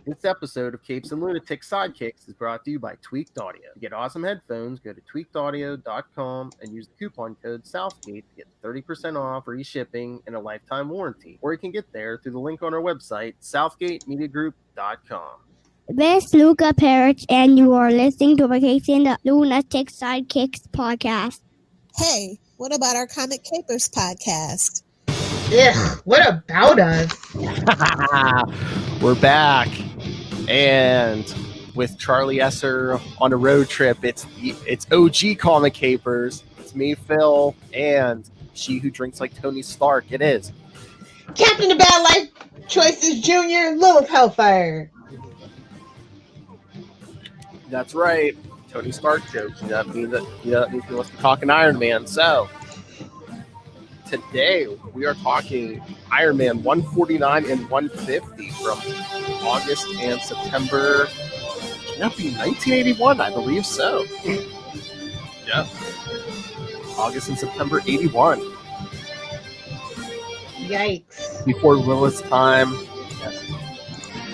This episode of Capes and Lunatics Sidekicks is brought to you by Tweaked Audio. To get awesome headphones, go to tweakedaudio.com and use the coupon code Southgate to get 30% off, free shipping, and a lifetime warranty. Or you can get there through the link on our website, southgatemediagroup.com. This is Luca Parrish, and you are listening to Capes and the Lunatics Sidekicks Podcast. Hey, what about our Comic Capers podcast? Ugh, what about us? We're back. And with Charlie Esser on a road trip, it's OG Comic Capers. It's me, Phil, and she who drinks like Tony Stark. It is Captain of Bad Life Choices Jr., Lilith Hellfire. That's right. Tony Stark jokes. That means he wants to talk an Iron Man. So today we are talking Iron Man 149 and 150 from August and September. That'd be 1981, I believe so. Yeah. August and September 81. Yikes. Before Lilith's time,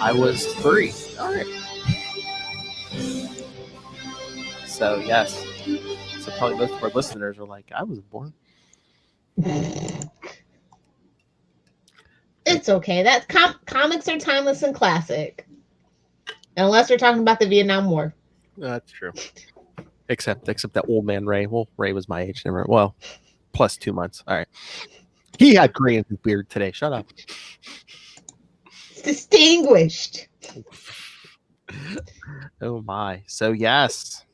I was 3. All right. So, yes. So probably most of our listeners are like, I was born. It's okay. That's comics are timeless and classic. Unless we're talking about the Vietnam War. That's true. Except that old man Ray. Well, Ray was my age. Never. Well, plus 2 months. All right. He had gray in his beard today. Shut up. Distinguished. Oh my. So yes.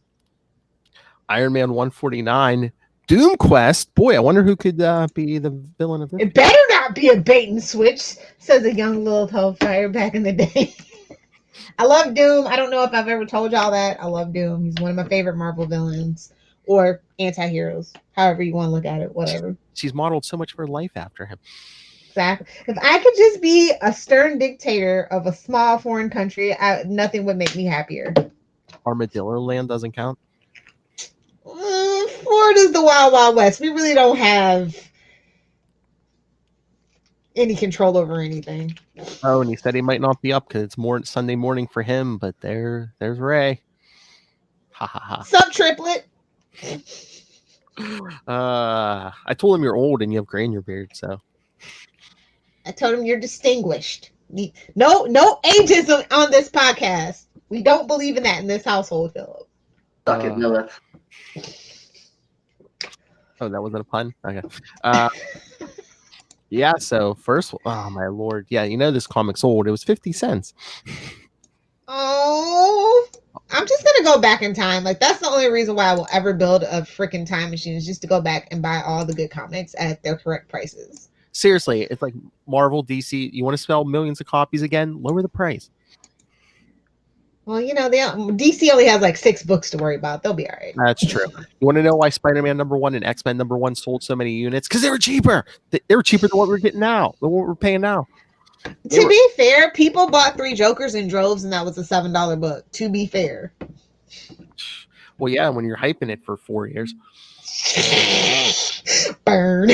Iron Man 149. Doom Quest. Boy, I wonder who could be the villain of this. It better not be a bait and switch, says a young Lilith Hellfire back in the day. I love Doom. I don't know if I've ever told y'all that. I love Doom. He's one of my favorite Marvel villains or anti-heroes. However you want to look at it. Whatever. She's modeled so much of her life after him. Exactly. If I could just be a stern dictator of a small foreign country, nothing would make me happier. Armadillo Land doesn't count? Florida's the Wild Wild West. We really don't have any control over anything. Oh, and he said he might not be up because it's Sunday morning for him, but there's Ray. Ha ha ha. Sup, triplet? I told him you're old and you have gray in your beard, so. I told him you're distinguished. No ageism on this podcast. We don't believe in that in this household, Philip. Suck it, Lilith. Oh, that wasn't a pun? Okay. Yeah, so first, oh my lord. Yeah, you know this comic's old. It was 50 cents. Oh, I'm just going to go back in time. Like, that's the only reason why I will ever build a freaking time machine is just to go back and buy all the good comics at their correct prices. Seriously, it's like Marvel, DC. You want to sell millions of copies again? Lower the price. Well, you know, DC only has like 6 books to worry about. They'll be all right. That's true. You want to know why Spider-Man #1 and X-Men #1 sold so many units? Because they were cheaper. They were cheaper than what we're getting now, than what we're paying now. To be fair, people bought 3 Jokers in droves, and that was a $7 book. To be fair. Well, yeah, when you're hyping it for 4 years. Burn.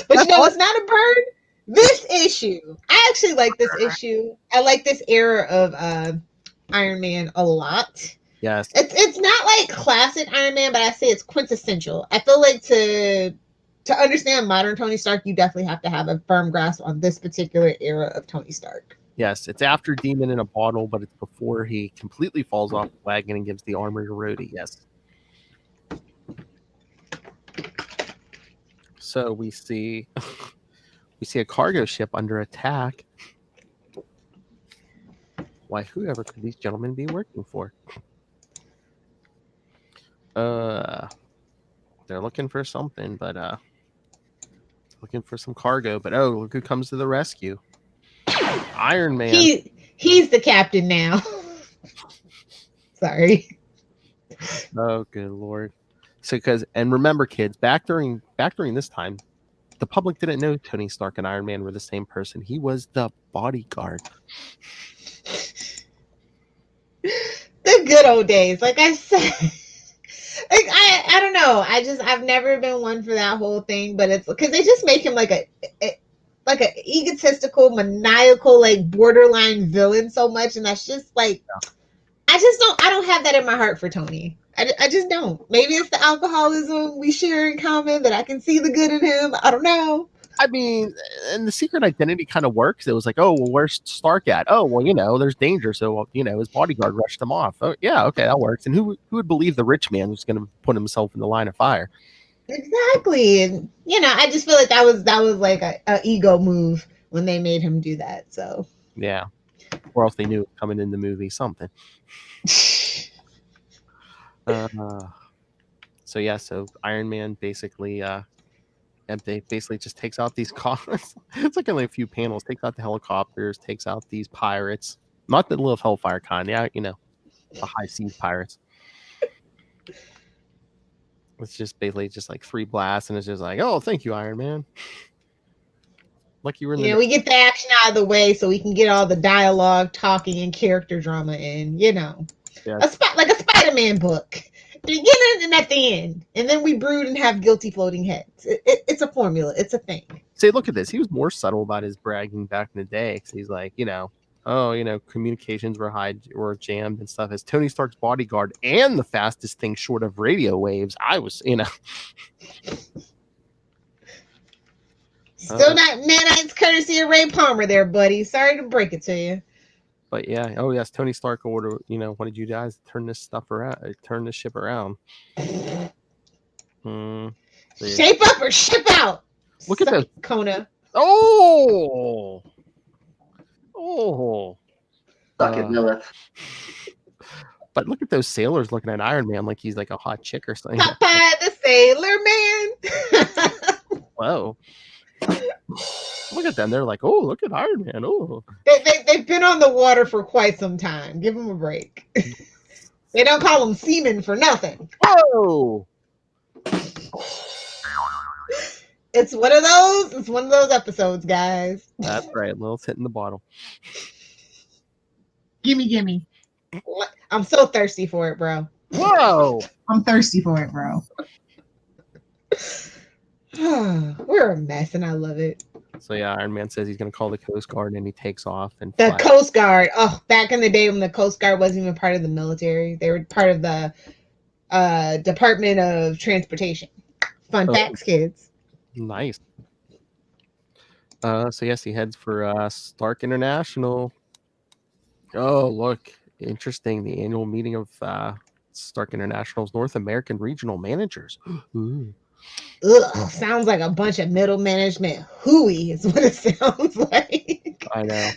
But you know, it's not a burn. This issue. I actually like this issue. I like this era of Iron Man a lot. Yes. It's not like classic Iron Man, but I say it's quintessential. I feel like to understand modern Tony Stark, you definitely have to have a firm grasp on this particular era of Tony Stark. Yes, it's after Demon in a Bottle, but it's before he completely falls off the wagon and gives the armor to Rhodey. Yes. So we see a cargo ship under attack. Why, whoever could these gentlemen be working for? They're looking for something, but looking for some cargo. But oh, look who comes to the rescue! Iron Man. He's the captain now. Sorry. Oh, good lord! So, and remember, kids, back during this time, the public didn't know Tony Stark and Iron Man were the same person. He was the bodyguard. The good old days, like I said. Like, I don't know. I've never been one for that whole thing, but it's because they just make him like like an egotistical, maniacal, like borderline villain so much, and that's just like I don't have that in my heart for Tony. I just don't. Maybe it's the alcoholism we share in common that I can see the good in him. I don't know. I mean, and the secret identity kind of works. It was like, oh, well, where's Stark at? Oh, well, there's danger. So, his bodyguard rushed him off. Oh, yeah, okay, that works. And who would believe the rich man was going to put himself in the line of fire? Exactly. And, I just feel like that was like a ego move when they made him do that. So, yeah. Or else they knew it coming in the movie, something. So Iron Man basically just takes out these cars. It's like only a few panels. Takes out the helicopters. Takes out these pirates. Not the little Hellfire kind. Yeah, the high seas pirates. It's just basically just like 3 blasts, and it's just like, oh, thank you, Iron Man. Like you were in we get the action out of the way so we can get all the dialogue, talking, and character drama in. Yeah. Like a Spider-Man book. Beginning and at the end, and then we brood and have guilty floating heads. It's a formula. It's a thing. See, look at this. He was more subtle about his bragging back in the day, because he's like, communications were jammed and stuff. As Tony Stark's bodyguard and the fastest thing short of radio waves, I was, Still not nanites courtesy of Ray Palmer there, buddy. Sorry to break it to you. But yeah, oh yes, Tony Stark wanted you guys turn this stuff around, turn this ship around. Shape up or ship out. Look at this, Kona. Oh. Suck it, Lilith. But look at those sailors looking at Iron Man like he's like a hot chick or something. Popeye the Sailor Man. Whoa. Look at them. They're like, oh, look at Iron Man. Oh, they've been on the water for quite some time. Give them a break. They don't call them seamen for nothing. Whoa. It's one of those. It's one of those episodes, guys. That's right. Lil's hitting the bottle. Gimme. I'm so thirsty for it, bro. Whoa. I'm thirsty for it, bro. We're a mess, and I love it. So yeah, Iron Man says he's going to call the Coast Guard, and he takes off. And the Coast Guard. Oh, back in the day when the Coast Guard wasn't even part of the military, they were part of the Department of Transportation. Fun facts, kids. Nice. So yes, he heads for Stark International. Oh, look, interesting. The annual meeting of Stark International's North American regional managers. Ooh. Ugh, sounds like a bunch of middle management hooey is what it sounds like. I know.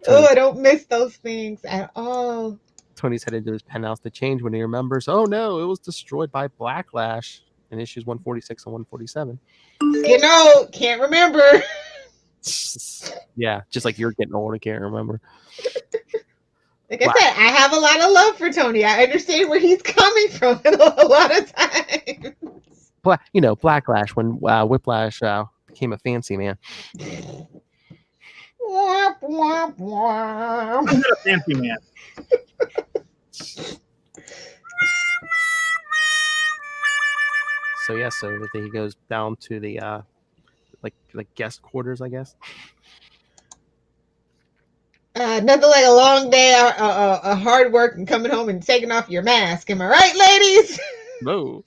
Oh, I don't miss those things at all. Tony's headed to his penthouse to change when he remembers, oh no, it was destroyed by Blacklash in issues 146 and 147. Can't remember. Yeah, just like you're getting old, I can't remember. Like I said, I have a lot of love for Tony. I understand where he's coming from a lot of times. Blacklash when Whiplash became a fancy man. Womp, womp, womp. I'm not a fancy man. So yeah, so he goes down to the like guest quarters, I guess. Nothing like a long day, a hard work, and coming home and taking off your mask. Am I right, ladies? No.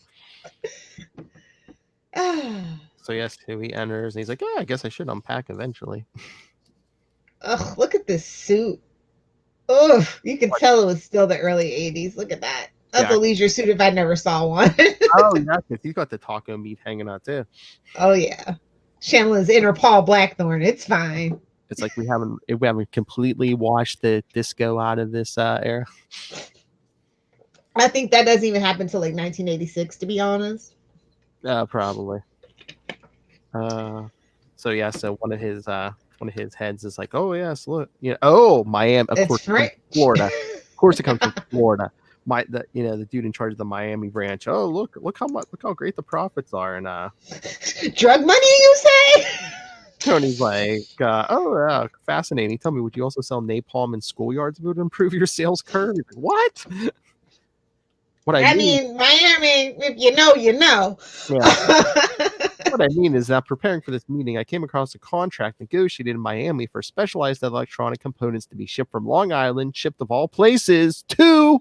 So yes, he enters, and he's like, I guess I should unpack eventually. Ugh, look at this suit. Ugh, you can tell it was still the early 80s. Look at that. That's a leisure suit if I never saw one. Oh, yeah, he's got the taco meat hanging out too. Oh yeah, Shamlin's inner Paul Blackthorne. It's fine. It's like we haven't completely washed the disco out of this era. I think that doesn't even happen until like 1986, to be honest. Probably. So yeah, so one of his heads is like, oh yes, look, Miami, of course, Florida. Of course, it comes from Florida. The dude in charge of the Miami branch. Oh, look how great the profits are, and drug money, you say? Tony's like, oh yeah, fascinating. Tell me, would you also sell napalm in schoolyards if it would improve your sales curve? He's like, what? What I mean, Miami, if you know, you know. Yeah. What I mean is that preparing for this meeting, I came across a contract negotiated in Miami for specialized electronic components to be shipped from Long Island, shipped of all places, to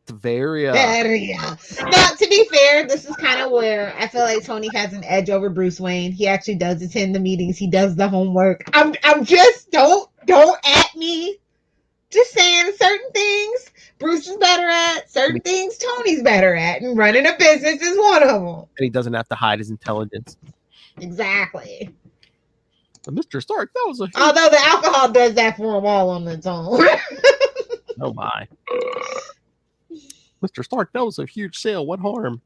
Bavaria. Now, to be fair, this is kind of where I feel like Tony has an edge over Bruce Wayne. He actually does attend the meetings. He does the homework. I'm just don't at me. Just saying certain things Bruce is better at, certain things Tony's better at, and running a business is one of them. And he doesn't have to hide his intelligence. Exactly. But Mr. Stark, that was a although the alcohol does that for him all on its own. Oh my. Mr. Stark, that was a huge sale. What harm?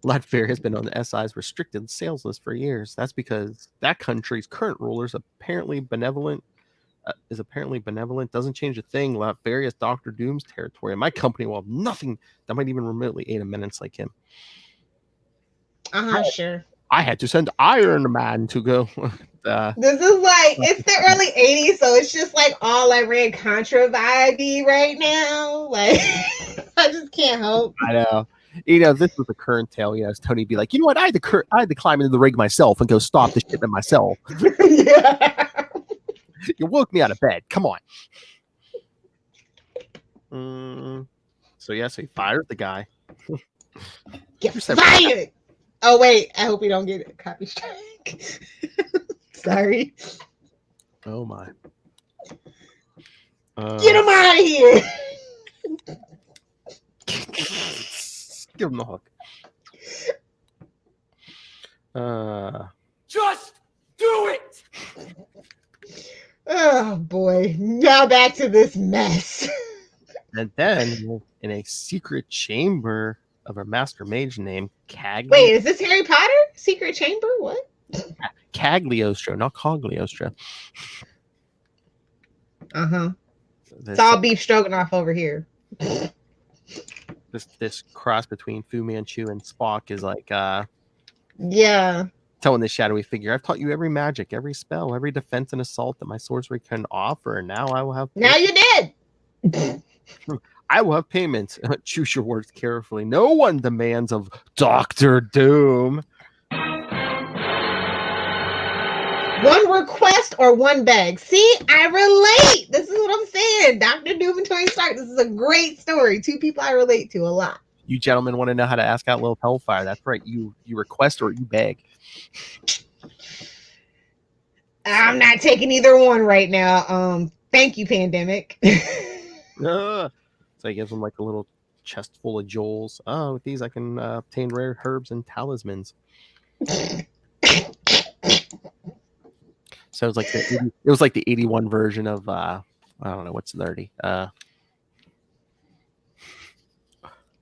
Latvia has been on the SI's restricted sales list for years. That's because that country's current ruler is apparently benevolent. Doesn't change a thing. Latveria is Dr. Doom's territory. And my company will have nothing that might even remotely aid a menace like him. Sure. I had to send Iron Man to go. This is like, it's the early 80s, so it's just like all Iran Contra vibe right now. Like, I just can't help. I know. This was the current tale. Tony be like, you know what? I had to climb into the rig myself and go stop the shipment myself. Yeah. You woke me out of bed. Come on. So he fired the guy. Get fired. Oh wait, I hope we don't get a copy strike. Sorry. Oh my. Get him out of here. Give him the hook. Just do it. Oh boy. Now back to this mess. And then in a secret chamber of a master mage named Cagliostro. Wait, is this Harry Potter? Secret chamber? What? Cagliostro, not Cogliostro. It's all beef stroganoff over here. This cross between Fu Manchu and Spock is like yeah. Telling this shadowy figure, I've taught you every magic, every spell, every defense and assault that my sorcery can offer, and now I will have now you're dead. I will have payment. Choose your words carefully. No one demands of Dr. Doom. One request or one bag. See, I relate. This is what I'm saying. Dr. Doom and Tony Stark. This is a great story. Two people I relate to a lot. You gentlemen want to know how to ask out Lil Hellfire. That's right. You request or you beg. I'm not taking either one right now. Thank you, pandemic. So he gives them like a little chest full of jewels. Oh, with these I can obtain rare herbs and talismans. So it was like the 81 version of I don't know what's 30. I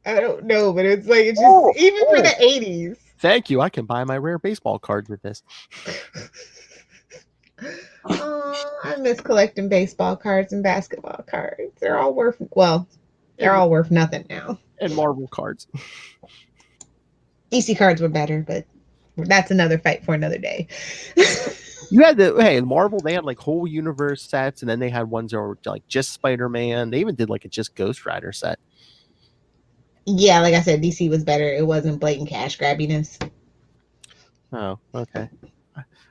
don't know, but it's like it's just even for the 80s. Thank you. I can buy my rare baseball cards with this. Oh, I miss collecting baseball cards and basketball cards. They're all worth nothing now. And Marvel cards. DC cards were better, but that's another fight for another day. You had Marvel, they had like whole universe sets, and then they had ones that were like just Spider-Man. They even did like a just Ghost Rider set. Yeah, like I said, DC was better. It wasn't blatant cash grabbiness. Oh, okay.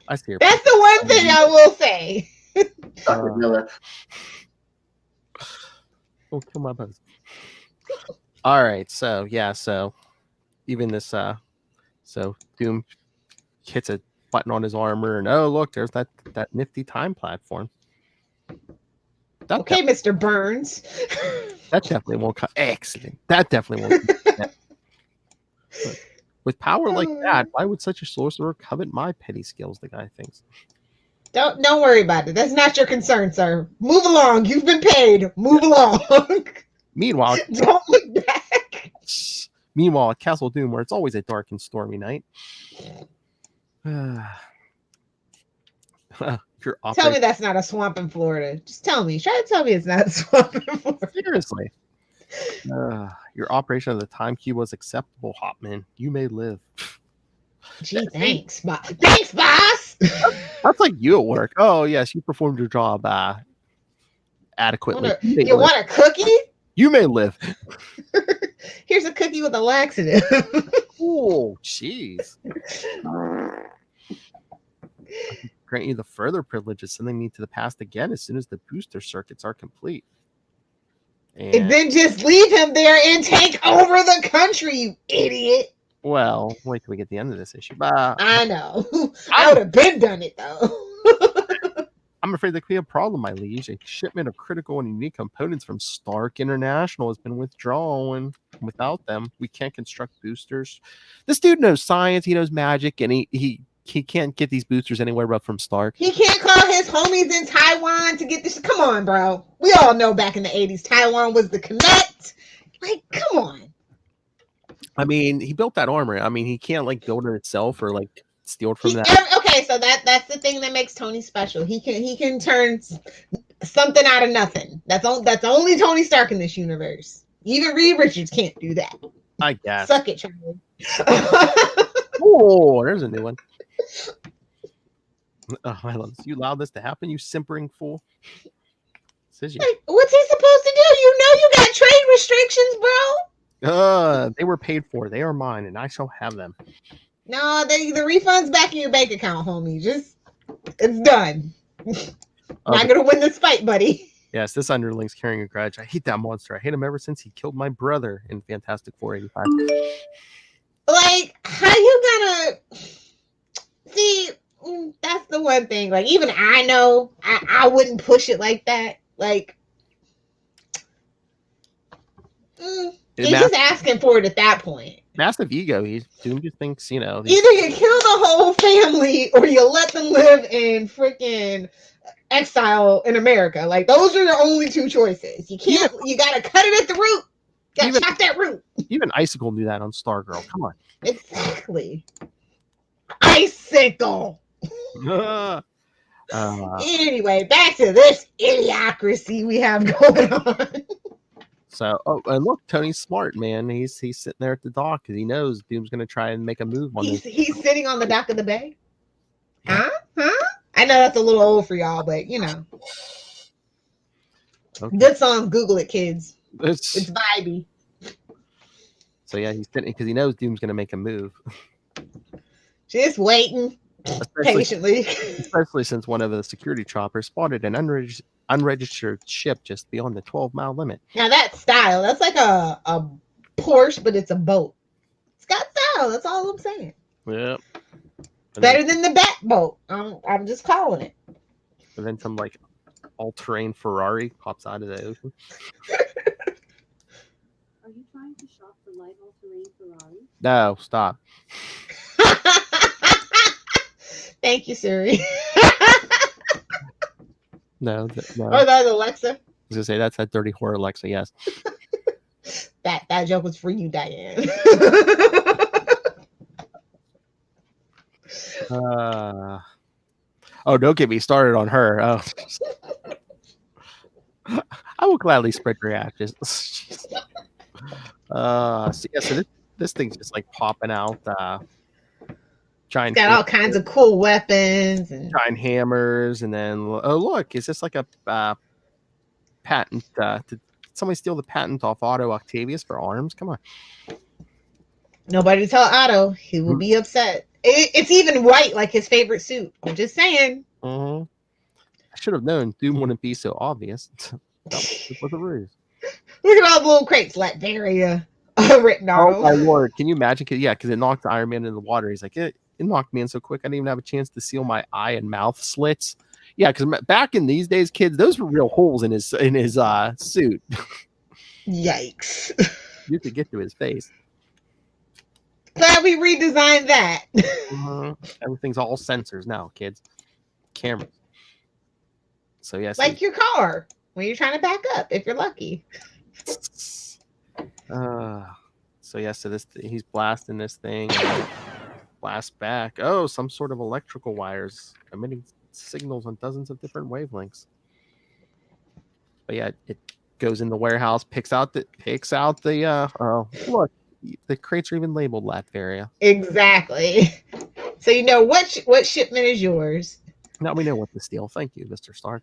I see your That's the one thing I will say. Oh, kill my buzz. All right, so even this so Doom hits a button on his armor, and oh look, there's that nifty time platform. Okay, Mr. Burns. That definitely won't cut. Excellent. That definitely won't. With power like that, why would such a sorcerer covet my petty skills? The guy thinks. Don't worry about it. That's not your concern, sir. Move along. You've been paid. Move along. Meanwhile, don't look back. Meanwhile, at Castle Doom, where it's always a dark and stormy night. Tell me that's not a swamp in Florida. Just tell me. Try to tell me it's not a swamp in Florida. Seriously. Your operation of the time cube was acceptable, Hopman. You may live. Gee, thanks, boss. Thanks, boss. That's like you at work. Oh, yes, you performed your job adequately. You want a cookie? You may live. Here's a cookie with a laxative. Oh, jeez. Grant you the further privilege of sending me to the past again as soon as the booster circuits are complete. And then just leave him there and take over the country, you idiot. Well, wait till we get the end of this issue. I know. I would have been done it, though. I'm afraid there could be a problem, my liege. A shipment of critical and unique components from Stark International has been withdrawn. Without them, we can't construct boosters. This dude knows science, he knows magic, and he can't get these boosters anywhere but from Stark. He can't call his homies in Taiwan to get this. Come on, bro. We all know back in the 80s, Taiwan was the connect. Like, come on. I mean, he built that armor. I mean, he can't like build it itself or like steal it from that. Okay, so that's the thing that makes Tony special. He can turn something out of nothing. That's only Tony Stark in this universe. Even Reed Richards can't do that. I guess. Suck it, Charlie. Oh, there's a new one. Oh, I love this. You allowed this to happen, you simpering fool. Says you. Like, what's he supposed to do? You know you got trade restrictions, bro. They were paid for. They are mine, and I shall have them. No, the refund's back in your bank account, homie. It's done. Not gonna win this fight, buddy. Yes, this underling's carrying a grudge. I hate that monster. I hate him ever since he killed my brother in Fantastic 485. Like, how you gonna see? That's the one thing. Like, even I know I wouldn't push it like that. Like, he's just asking for it at that point. Massive ego. Doom just thinks, you know. Either you kill the whole family or you let them live in freaking exile in America. Like, those are the only two choices. You can't. You gotta cut it at the root. You gotta chop that root. Even Icicle knew that on Stargirl. Come on. Exactly. Icicle. Anyway, back to this idiocracy we have going on. So, and look, Tony's smart, man. He's sitting there at the dock because he knows Doom's going to try and make a move on this. He's sitting on the dock of the bay. Huh? I know that's a little old for y'all, but you know. Okay. Good song. Google it, kids. It's vibey. So yeah, he's sitting because he knows Doom's going to make a move. Just waiting patiently. Especially since one of the security choppers spotted an unregistered ship just beyond the 12-mile limit. Now that's style. That's like a Porsche, but it's a boat. It's got style. That's all I'm saying. Yep. Better than the Bat boat. I'm just calling it. And then some like all-terrain Ferrari pops out of the ocean. Are you trying to shop for light all-terrain Ferrari? No, stop. Thank you, Siri. No. Oh, that's Alexa. I was gonna say that's that dirty whore Alexa. Yes. that joke was for you, Diane. Don't get me started on her. Oh. I will gladly spread your ashes. So this thing's just like popping out. Giant. Got all kinds of cool weapons and giant hammers, and then look, is this like a patent? Did somebody steal the patent off Otto Octavius for arms? Come on. Nobody tell Otto. He will be upset. It's even white, like his favorite suit. I'm just saying. I should have known Doom wouldn't be so obvious. That was a ruse. Look at all the little crates, Latveria written on them. Oh my lord! Can you imagine? Because it knocked Iron Man in the water. He's like, it knocked me in so quick I didn't even have a chance to seal my eye and mouth slits. Yeah, because back in these days, kids, those were real holes in his suit. Yikes! You could get to his face. Glad we redesigned that. Everything's all sensors now, kids. Cameras. So yes, like your car when you're trying to back up, if you're lucky. So he's blasting this thing. Blast back. Oh, some sort of electrical wires emitting signals on dozens of different wavelengths. But yeah, it goes in the warehouse, picks out the look, the crates are even labeled Latveria. Exactly. So you know what shipment is yours. Now we know what to steal. Thank you, Mr. Stark.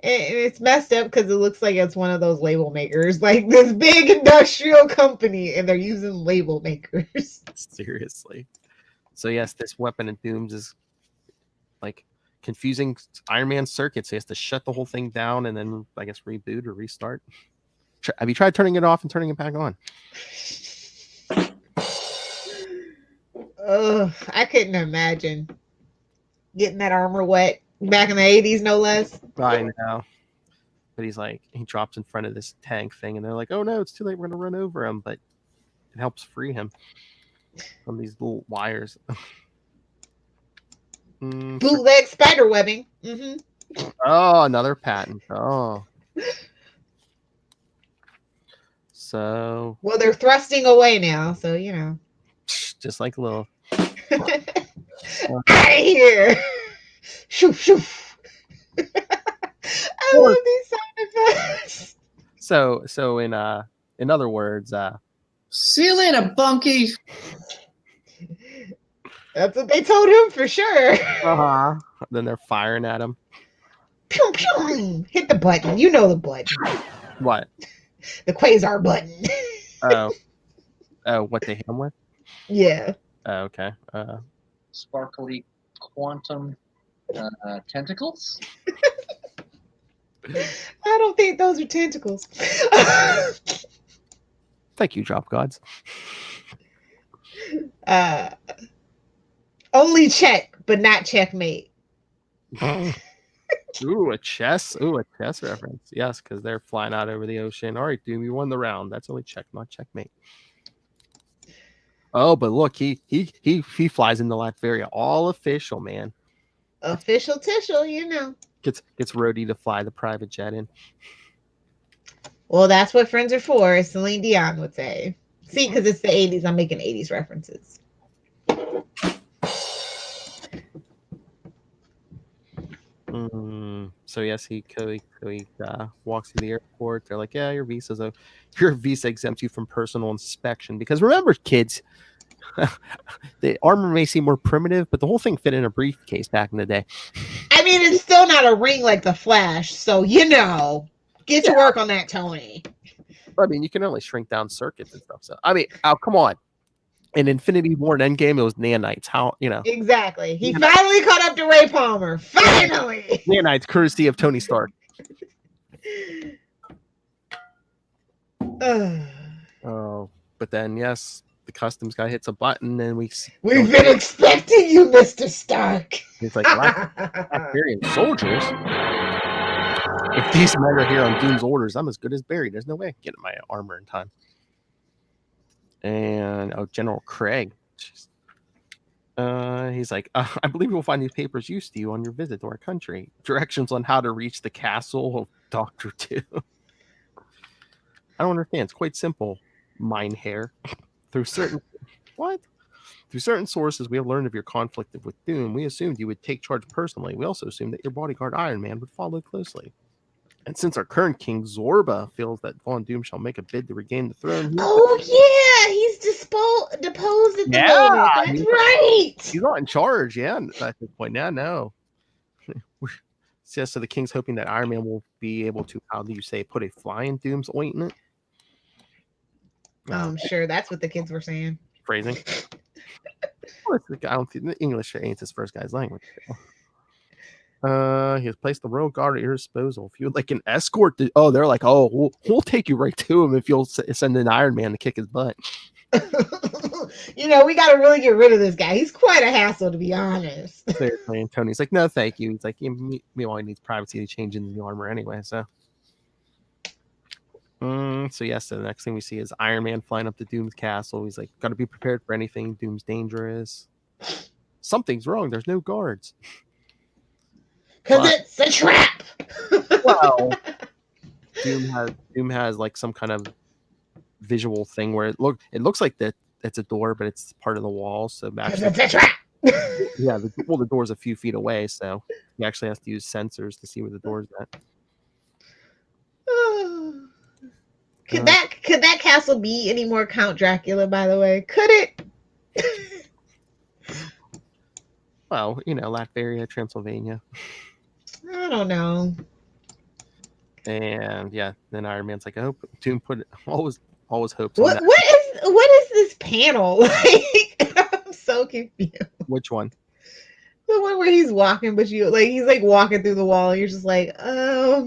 And it's messed up because it looks like it's one of those label makers, like this big industrial company, and they're using label makers. Seriously. So yes, this weapon of Doom's is like confusing Iron Man circuits. He has to shut the whole thing down and then I guess reboot or restart. Have you tried turning it off and turning it back on? Ugh, I couldn't imagine getting that armor wet back in the 80s, no less. I know. But he's like, he drops in front of this tank thing and they're like, oh no, it's too late. We're going to run over him. But it helps free him from these little wires. Bootleg spider webbing. Mm-hmm. Oh, another patent. Oh. So. Well, they're thrusting away now, so you know. Just like Lil. Out of here! Shoof, shoof. I love these sound effects. So in other words, see you later, Bunky. That's what they told him for sure. Uh-huh. Then they're firing at him. Pew, pew. Hit the button. You know the button. What? The Quasar button. Oh, what they hit him with? Yeah. Oh, okay. Sparkly quantum tentacles. I don't think those are tentacles. Thank you, Drop Gods. Only check, but not checkmate. Ooh, a chess reference. Yes, because they're flying out over the ocean. All right, Doom, you won the round. That's only check, not checkmate. Oh, but look, he flies into Latveria, all official, man. Official tishel, you know. Gets Rhodey to fly the private jet in. Well, that's what friends are for, as Celine Dion would say. See, because it's the 80s, I'm making 80s references. So yes, he walks through the airport. They're like, yeah, your visa exempts you from personal inspection. Because remember, kids, the armor may seem more primitive, but the whole thing fit in a briefcase back in the day. I mean, it's still not a ring like the Flash, so you know, get to work on that, Tony. I mean, you can only shrink down circuits and stuff. So I mean, come on. In Infinity War and Endgame, it was nanites. How, you know? Exactly. He finally caught up to Ray Palmer. Finally. Nanites, courtesy of Tony Stark. Oh, but then yes, the customs guy hits a button, and we've been expecting you, Mr. Stark. It's like Latvian soldiers. If these men are here on Doom's orders, I'm as good as Barry. There's no way I can get my armor in time. And General Craig, he's like, I believe you'll find these papers used to you on your visit to our country. Directions on how to reach the castle of Dr. Doom. I don't understand. It's quite simple, Minehair. Through certain sources, we have learned of your conflict with Doom. We assumed you would take charge personally. We also assumed that your bodyguard Iron Man would follow closely. And since our current king Zorba feels that Von Doom shall make a bid to regain the throne, he's deposed at the moment. That's right. He's not in charge, yeah. At this point, now, no. So the king's hoping that Iron Man will be able to, how do you say, put a fly in Doom's ointment? I'm sure that's what the kids were saying. Phrasing. I don't think the English ain't his first guy's language. He has placed the royal guard at your disposal. If you would like an escort, they're like, we'll take you right to him if you'll send an Iron Man to kick his butt. You know, we got to really get rid of this guy. He's quite a hassle, to be honest. Seriously, and Tony's like, no, thank you. He's like, meanwhile, he needs privacy to change into the armor anyway. So yes, so the next thing we see is Iron Man flying up to Doom's castle. He's like, got to be prepared for anything. Doom's dangerous. Something's wrong. There's no guards. Because it's a trap. Well, Doom has like some kind of visual thing where it looks like that it's a door, but it's part of the wall. So actually, it's a trap. Yeah, the door's a few feet away, so he actually has to use sensors to see where the door's at. Could that castle be any more Count Dracula? By the way, could it? Well, Latveria, Transylvania. I don't know. And yeah, then Iron Man's like, I hope Doom put always hopes on What that. what is this panel? Like, I'm so confused. Which one? The one where he's walking, but he's like walking through the wall, and you're just like, That's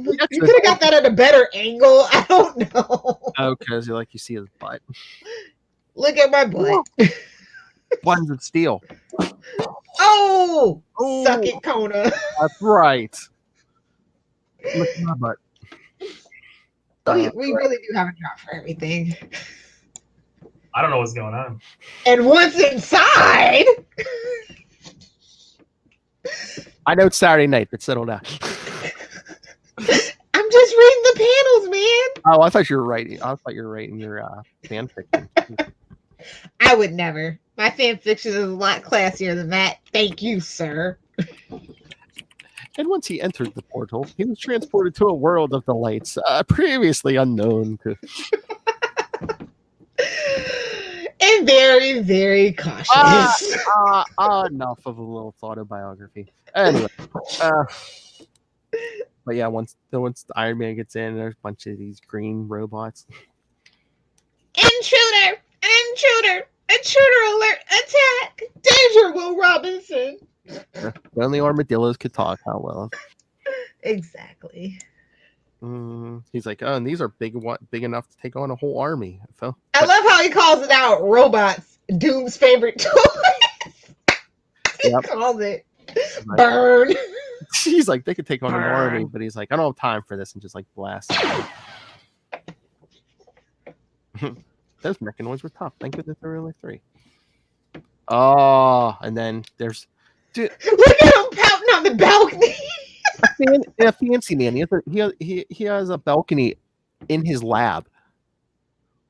you the could have got that at a better angle. I don't know. Oh, because you see his butt. Look at my butt. Buttons of steel. Oh, Oh. suck it, Kona. That's right. Look at my butt. We really do have a drop for everything. I don't know what's going on. And once inside, I know it's Saturday night, but settle down. I'm just reading the panels, man. Oh, I thought you were writing. I thought you were writing your fan fiction. I would never. My fan fiction is a lot classier than that. Thank you, sir. And once he entered the portal, he was transported to a world of delights previously unknown to. And very, very cautious. Enough of a little autobiography. Anyway, but yeah, once Iron Man gets in, there's a bunch of these green robots. Intruder! Intruder alert! Attack! Danger, Will Robinson! Only armadillos could talk. How well? Exactly. He's like, oh, and these are big enough to take on a whole army. I love how he calls it out. Robots, Doom's favorite toy. He calls it burn. He's like, they could take on an army, but he's like, I don't have time for this, and just like blast. Those mechanoids were tough. Thank goodness there were only 3. Oh, and then there's look at him pouting on the balcony. a fancy man. He has a balcony in his lab.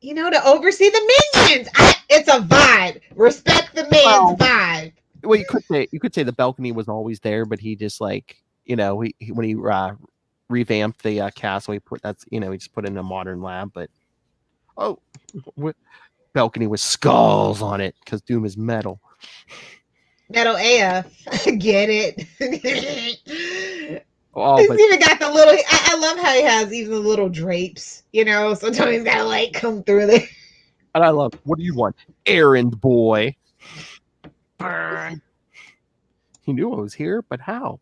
To oversee the minions. It's a vibe. Respect the man's vibe. Well, you could say the balcony was always there, but he just when he revamped the castle, he just put it in a modern lab. But balcony with skulls on it because Doom is metal. Metal AF. Get it. He's even got the little. I love how he has even the little drapes. Sometimes he's got light come through there. And I love. What do you want, errand boy? Burn. He knew I was here, but how?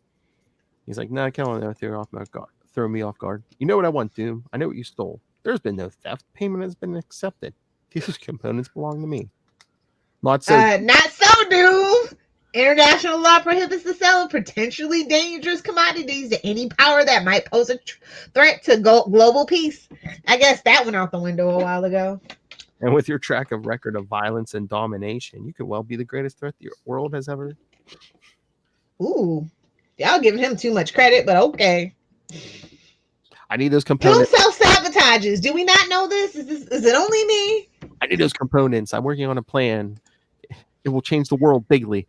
He's like, no, come on, throw me off guard. You know what I want, Doom? I know what you stole. There's been no theft. Payment has been accepted. These components belong to me. Not so. Not so, Doom. International law prohibits the sale of potentially dangerous commodities to any power that might pose a threat to global peace. I guess that went out the window a while ago. And with your track of record of violence and domination, you could well be the greatest threat the world has ever. Ooh, y'all giving him too much credit, but okay. I need those components. Doom self-sabotages. Do we not know this? Is it only me? I need those components. I'm working on a plan. It will change the world bigly.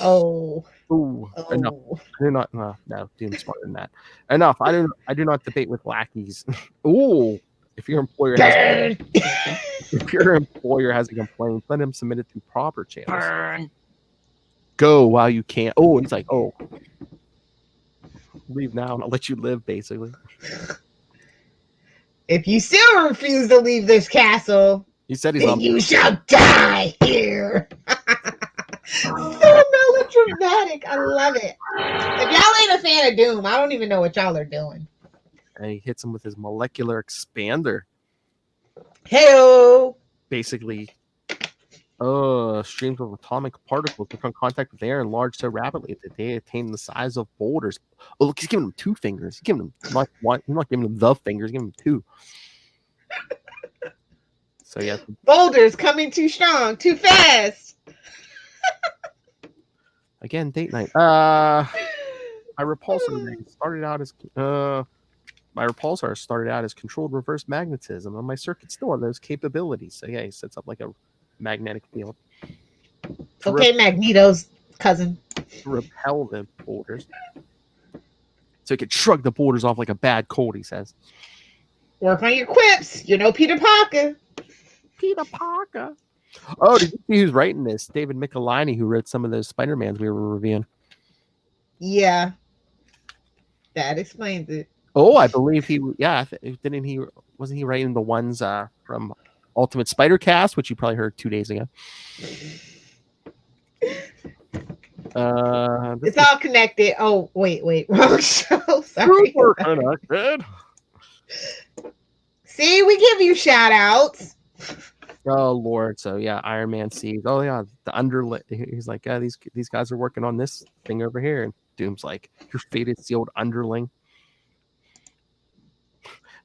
Oh. Ooh. Enough. I do not. No, Doom's smarter than that. Enough. I do not debate with lackeys. Ooh. If your employer has a complaint, let him submit it through proper channels. Burn. Go while you can. Oh, he's like, leave now and I'll let you live, basically. If you still refuse to leave this castle, he said he's then you shall die here. So melodramatic. I love it. If y'all ain't a fan of Doom, I don't even know what y'all are doing. And he hits him with his molecular expander. Heyo. Basically, streams of atomic particles become contact with air and enlarge so rapidly that they attain the size of boulders. Oh, look, he's giving them 2 fingers. He's giving them not one. He's not giving them the fingers. He's giving them 2. So yeah, boulders coming too strong, too fast. Again, date night. My repulsor started out as controlled reverse magnetism, and my circuits still have those capabilities. So yeah, he sets up like a magnetic field. Okay, Magneto's cousin. To repel the boulders. So he could shrug the boulders off like a bad cold, he says. Work on your quips. Peter Parker. Peter Parker. Oh, did you see who's writing this? David Michelinie, who wrote some of those Spider-Mans we were reviewing. Yeah. That explains it. Oh, I believe wasn't he writing the ones from Ultimate Spider Cast, which you probably heard 2 days ago? It's all connected. Oh, wait, wrong show. Sorry. Super connected. See, we give you shout outs. Oh Lord! So yeah, Iron Man sees. Oh yeah, the underling. He's like, yeah, these guys are working on this thing over here, and Doom's like, your fate is sealed, underling.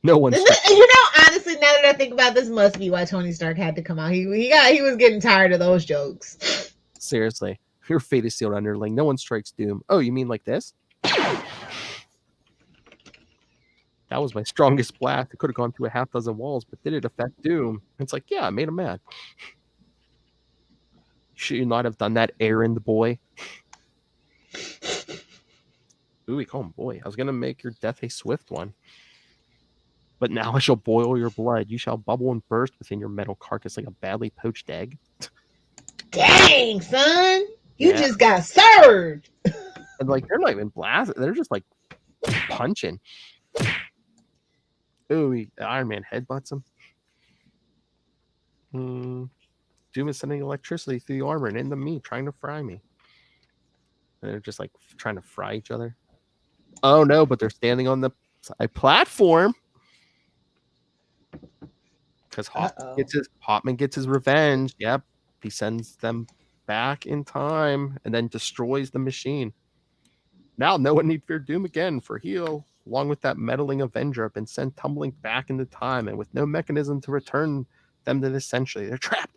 No one's. Honestly, now that I think about this, must be why Tony Stark had to come out. He was getting tired of those jokes. Seriously, your fate is sealed, underling. No one strikes Doom. Oh, you mean like this? That was my strongest blast. It could have gone through a half dozen walls, but did it affect Doom? It's like, yeah, I made him mad. Should you not have done that, errand boy? Ooh, we call him boy. I was gonna make your death a swift one. But now I shall boil your blood. You shall bubble and burst within your metal carcass like a badly poached egg. Dang, son. You just got served. And like, they're not even blasting. They're just like punching. Ooh, Iron Man headbutts him. Doom is sending electricity through the armor and into me, trying to fry me. And they're just like trying to fry each other. Oh no, but they're standing on the platform. Because Hopman gets his revenge. Yep. He sends them back in time and then destroys the machine. Now no one need fear Doom again, for he'll, along with that meddling Avenger, have been sent tumbling back into time, and with no mechanism to return them to this century. They're trapped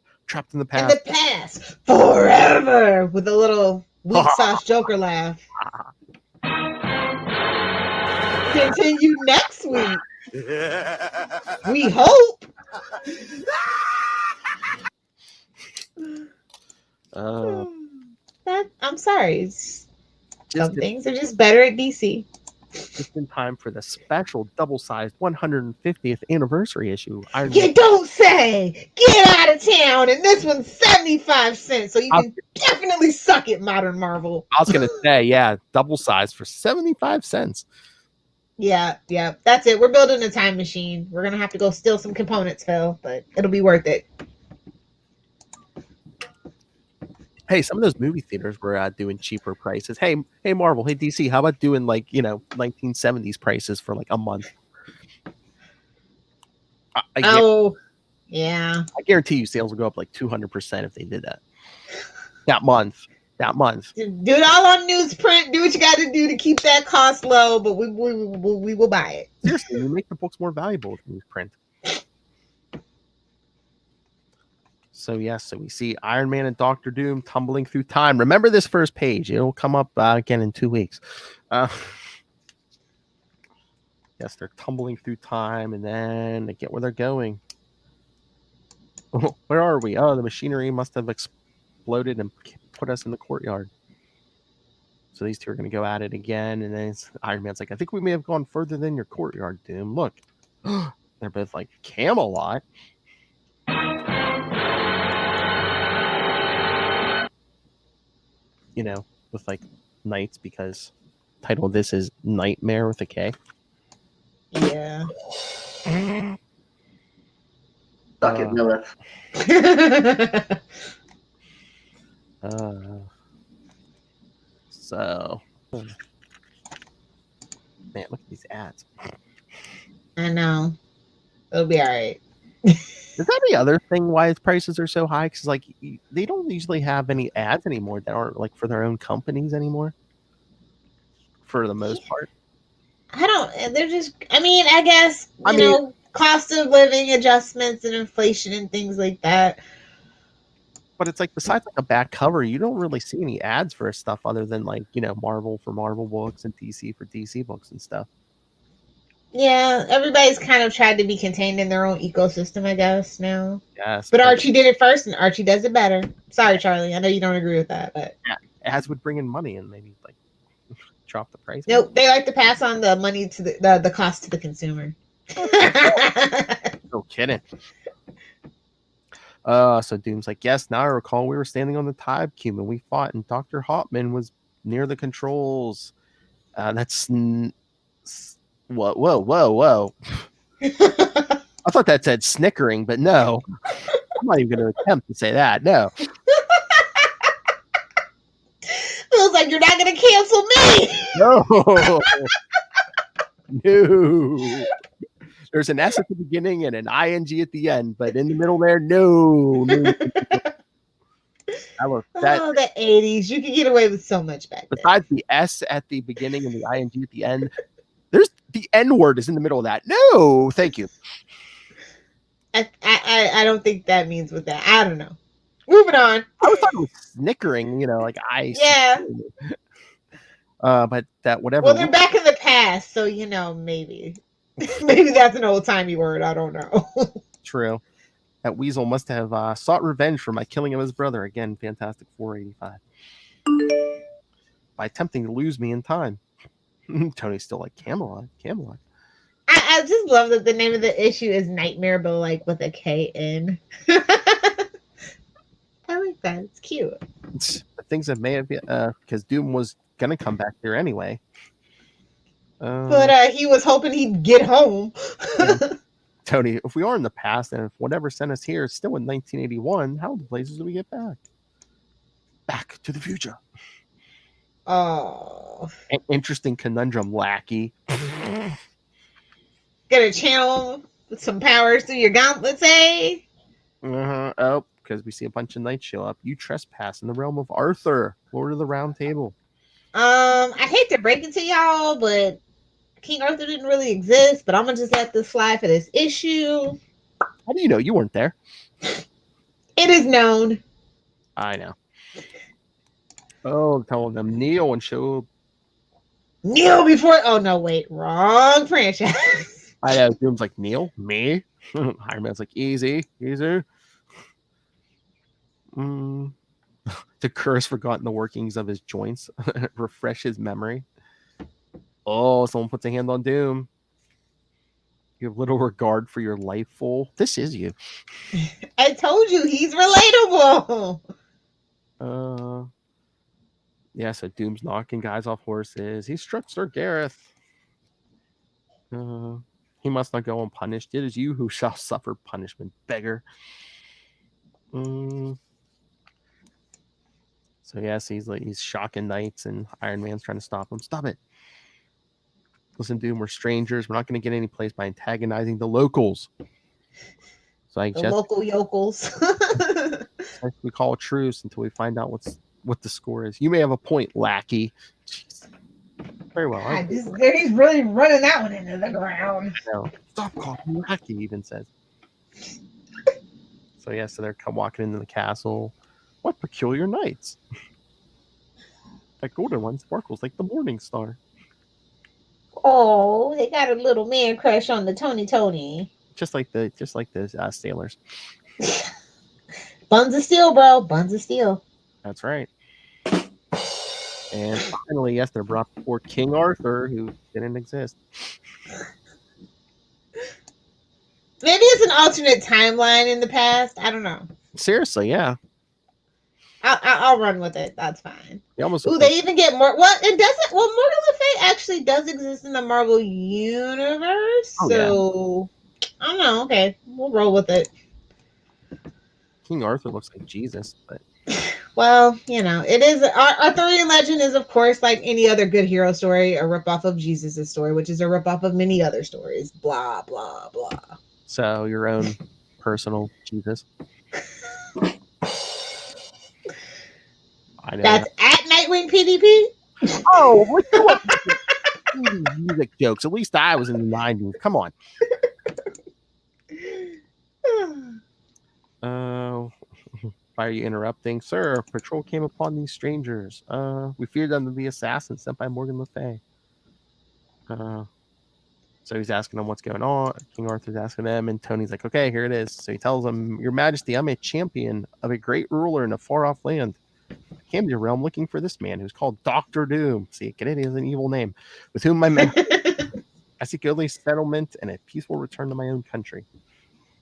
in the past. In the past, forever, with a little weak sauce Joker laugh. Continue next week. We hope. I'm sorry. Some things are just better at DC. Just in time for the special double-sized 150th anniversary issue. You don't say! Get out of town! And this one's 75 cents, so you can definitely suck it, Modern Marvel. I was going to say, yeah, double-sized for 75 cents. Yeah, that's it. We're building a time machine. We're going to have to go steal some components, Phil, but it'll be worth it. Hey, some of those movie theaters were doing cheaper prices. Hey, Marvel, hey, DC, how about doing 1970s prices for like a month? Yeah. I guarantee you sales will go up like 200% if they did that. That month. Do it all on newsprint. Do what you got to do to keep that cost low, but we will buy it. Seriously, you make the books more valuable with newsprint. So we see Iron Man and Doctor Doom tumbling through time. Remember this first page. It'll come up again in 2 weeks. Yes, they're tumbling through time, and then they get where they're going. Where are we? Oh, the machinery must have exploded and put us in the courtyard. So these two are going to go at it again, and then Iron Man's like, I think we may have gone further than your courtyard, Doom. Look. They're both like, Camelot? With like knights, because the title of this is Nightmare with a K. Yeah. Suck it, Lilith. So, man, look at these ads. I know. It'll be all right. Is that the other thing why its prices are so high? Because like they don't usually have any ads anymore that aren't like for their own companies anymore. For the most part, They're just. I guess cost of living adjustments and inflation and things like that. But it's like besides like a back cover, you don't really see any ads for stuff other than like Marvel for Marvel books and DC for DC books and stuff. Yeah, everybody's kind of tried to be contained in their own ecosystem, I guess, now. Yes. But Archie did it first, and Archie does it better. Sorry, Charlie. I know you don't agree with that, but... Yeah, ads would bring in money and maybe, like, drop the price. Nope, they like to pass on the money to the cost to the consumer. No kidding. So Doom's like, yes, now I recall we were standing on the Time Cube and we fought, and Dr. Hopman was near the controls. That's Whoa, whoa, whoa, whoa. I thought that said snickering, but no. I'm not even going to attempt to say that. No. Feels like you're not going to cancel me. No. No. There's an S at the beginning and an ing at the end, but in the middle there, no. Oh, the 80s. You could get away with so much back then. Besides the S at the beginning and the ing at the end, there's the N word is in the middle of that. No, thank you. I don't think that means with that. I don't know. Moving on. I was talking about snickering, like I. Yeah. But that whatever. Well, they're back in the past, so maybe that's an old timey word. I don't know. True. That weasel must have sought revenge for my killing of his brother. Again, Fantastic 485. By attempting to lose me in time. Tony's still like Camelot. I just love that the name of the issue is Nightmare, but like with a K-N. I like that. It's cute. It's the things that may have been because Doom was gonna come back there anyway. But he was hoping he'd get home. Tony, if we are in the past and if whatever sent us here is still in 1981, how the places do we get back? Back to the future. Oh. An interesting conundrum, lackey. Gonna channel some powers through your gauntlets, eh? Oh, because we see a bunch of knights show up. You trespass in the realm of Arthur, Lord of the Round Table. I hate to break it to y'all, but King Arthur didn't really exist, but I'm gonna just let this slide for this issue. How do you know? You weren't there. It is known. I know. Oh, telling them kneel and show. Kneel before. Oh no, wait, wrong franchise. I know. Doom's like kneel, me. Iron Man's like easy. The curse forgotten the workings of his joints. Refresh his memory. Oh, someone puts a hand on Doom. You have little regard for your life, fool. This is you. I told you he's relatable. Yeah, so Doom's knocking guys off horses. He struck Sir Gareth. He must not go unpunished. It is you who shall suffer punishment, beggar. So yes, he's shocking knights, and Iron Man's trying to stop him. Stop it. Listen, Doom, we're strangers. We're not going to get any place by antagonizing the locals. So local yokels. We call a truce until we find out what the score is. You may have a point, lackey. Jeez. Very well. He's really running that one into the ground. No, stop calling me lackey, he even says. So they're walking into the castle. What peculiar knights? That golden one sparkles like the morning star. Oh, they got a little man crush on the Tony. Just like the sailors. Buns of steel, bro. Buns of steel. That's right. And finally, yes, they're brought before King Arthur, who didn't exist. Maybe it's an alternate timeline in the past. I don't know. Seriously, yeah. I'll run with it. That's fine. They even get more. Well, it doesn't. Well, Mortal of Fate actually does exist in the Marvel universe. So I don't know. Okay, we'll roll with it. King Arthur looks like Jesus, but well, it is. Arthurian legend is, of course, like any other good hero story, a ripoff of Jesus' story, which is a ripoff of many other stories. Blah blah blah. So your own personal Jesus. I know. That's at Nightwing PDP. Oh, what music jokes? At least I was in the 90s. Come on. Why are you interrupting? Sir, a patrol came upon these strangers. We feared them to be assassins sent by Morgan Le Fay. So he's asking them what's going on. King Arthur's asking them, and Tony's like, okay, here it is. So he tells them, Your Majesty, I'm a champion of a great ruler in a far-off land. I came to your realm looking for this man who's called Dr. Doom. See, get it? He has an evil name. With whom I seek only settlement and a peaceful return to my own country.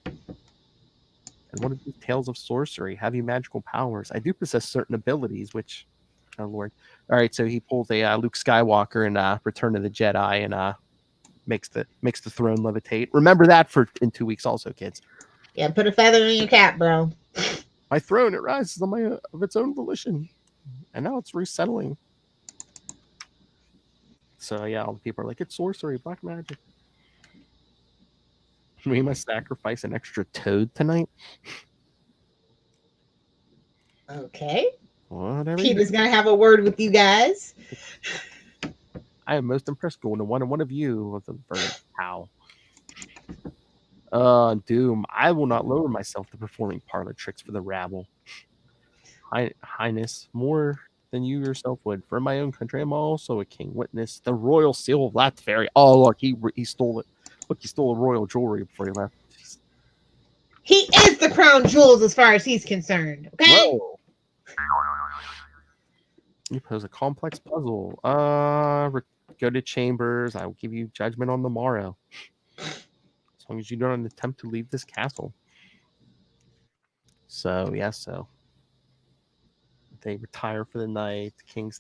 And what are these tales of sorcery? Have you magical powers? I do possess certain abilities, which, oh Lord. All right, so he pulls a Luke Skywalker in Return of the Jedi and makes the throne levitate. Remember that for in 2 weeks, also, kids. Yeah, put a feather in your cap, bro. My throne, it rises on of its own volition, and now it's resettling. So yeah, all the people are like, it's sorcery, black magic. We must sacrifice an extra toad tonight. Okay. Whatever. Peter's gonna have a word with you guys. I am most impressed going to one of you with the bird. How? Doom, I will not lower myself to performing parlor tricks for the rabble. Highness, more than you yourself would. For my own country, I'm also a king. Witness the royal seal of Latveria. Oh, look, he stole it. Look, he stole a royal jewelry before he left. Jeez. He is the crown jewels as far as he's concerned. Okay. Whoa. You pose a complex puzzle. Go to chambers. I will give you judgment on the morrow. As long as you don't attempt to leave this castle. So, so they retire for the night. King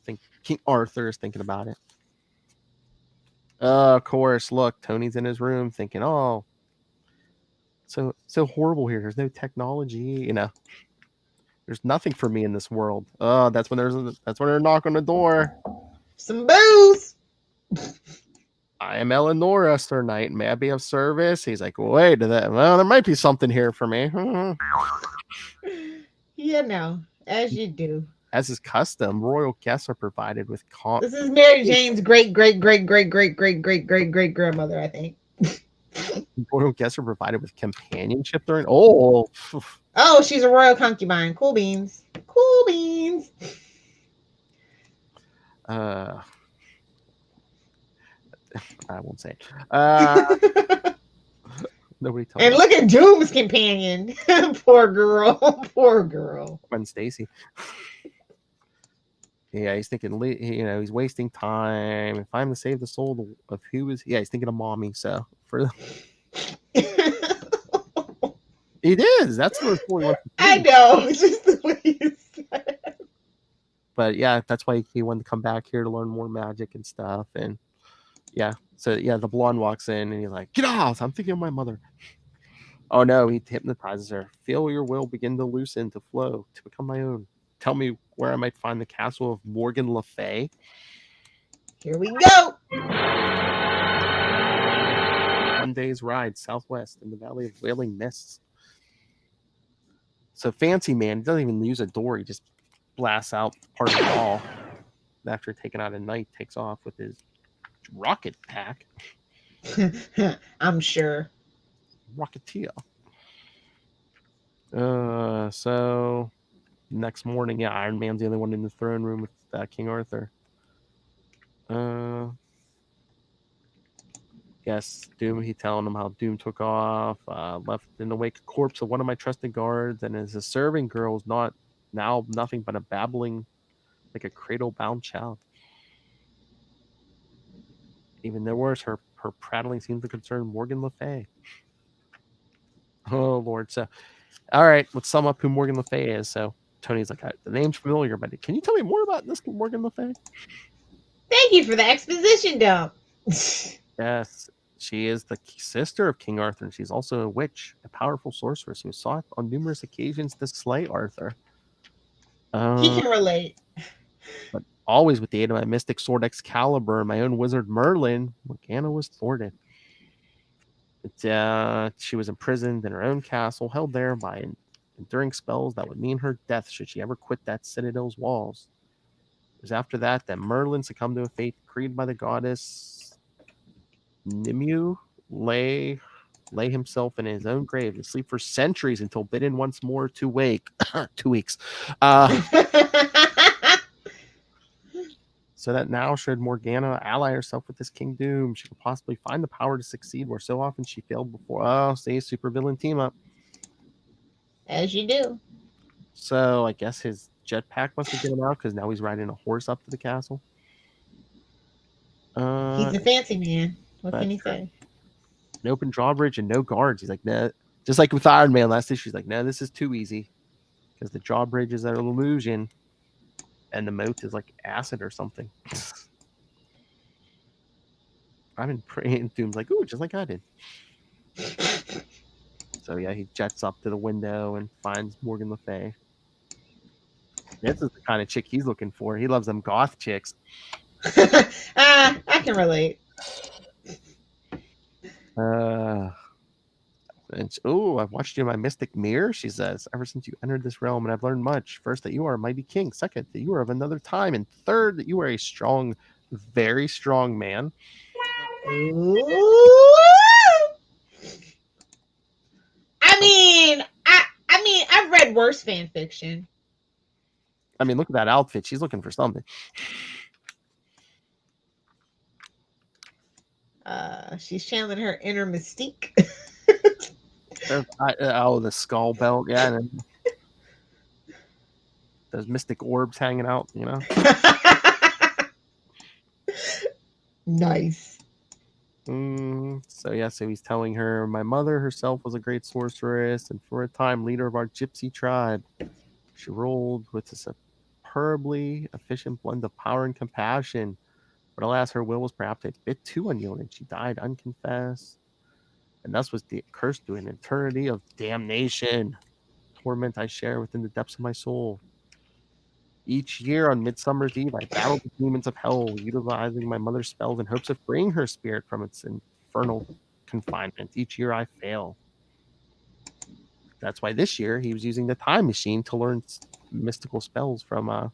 Arthur is thinking about it. Of course, look, Tony's in his room thinking, oh, so horrible here. There's no technology, There's nothing for me in this world. Oh, that's when they're knocking on the door. Some booze. I am Eleonora, Sir Knight. May I be of service? He's like, wait, well, there might be something here for me. As you do. As is custom, royal guests are provided with This is Mary Jane's great grandmother, I think. royal guests are provided with companionship during. Oh, she's a royal concubine. Cool beans. Cool beans. I won't say. Nobody told And me. look at Doom's companion. Poor girl. Poor girl. When Stacy. Yeah, he's thinking, he's wasting time. If I'm to save the soul of who is, he's thinking of mommy. So it is. That's what he wants to do. I know. It's just the way you said it. But yeah, that's why he wanted to come back here to learn more magic and stuff. And the blonde walks in and he's like, get off! I'm thinking of my mother. Oh no, he hypnotizes her. Feel your will begin to loosen, to flow, to become my own. Tell me where I might find the castle of Morgan Le Fay. Here we go. 1 day's ride southwest in the Valley of Wailing Mists. So Fancy Man, he doesn't even use a door. He just blasts out part of the wall. After taking out a knight, takes off with his rocket pack. I'm sure. Rocketeer. So next morning, Iron Man's the only one in the throne room with King Arthur. Yes, Doom. He telling him how Doom took off, left in the wake a corpse of one of my trusted guards, and as a serving girl is not now nothing but a babbling, like a cradle-bound child. Even though worse, her prattling seems to concern Morgan Le Fay. Oh Lord! So, all right, let's sum up who Morgan Le Fay is. So Tony's like, the name's familiar, but can you tell me more about this Morgan Le Fay? Thank you for the exposition dump. Yes, she is the sister of King Arthur, and she's also a witch, a powerful sorceress who sought on numerous occasions to slay Arthur. He can relate. But always with the aid of my mystic sword Excalibur and my own wizard Merlin, Morgana was thwarted. She was imprisoned in her own castle, held there by enduring spells that would mean her death should she ever quit that citadel's walls. It was after that Merlin succumbed to a fate decreed by the goddess Nimue, lay himself in his own grave to sleep for centuries until bidden once more to wake. 2 weeks. So that now should Morgana ally herself with this King Doom, she could possibly find the power to succeed where so often she failed before. Oh, see, supervillain team up. As you do. So I guess his jetpack must have get him out because now he's riding a horse up to the castle. He's a fancy man. What can he say? An open drawbridge and no guards. He's like, nah. Just like with Iron Man last issue, she's like, no, this is too easy because the drawbridge is an illusion. And the moat is like acid or something. I've been praying. Doom's like, ooh, just like I did. So yeah, he jets up to the window and finds Morgan Le Fay. This is the kind of chick he's looking for. He loves them goth chicks. I can relate. I've watched you in my mystic mirror, she says, ever since you entered this realm, and I've learned much. First, that you are a mighty king. Second, that you are of another time. And third, that you are a strong, very strong man. Ooh. I've read worse fan fiction. I mean, look at that outfit. She's looking for something. She's channeling her inner mystique. The skull belt, yeah. And those mystic orbs hanging out, you know. Nice. So he's telling her, my mother herself was a great sorceress and for a time leader of our gypsy tribe. She ruled with a superbly efficient blend of power and compassion. But alas, her will was perhaps a bit too unyielding. She died unconfessed. And thus was cursed to an eternity of damnation. Torment I share within the depths of my soul. Each year on Midsummer's Eve, I battled the demons of hell, utilizing my mother's spells in hopes of freeing her spirit from its infernal confinement. Each year I fail. That's why this year he was using the time machine to learn mystical spells from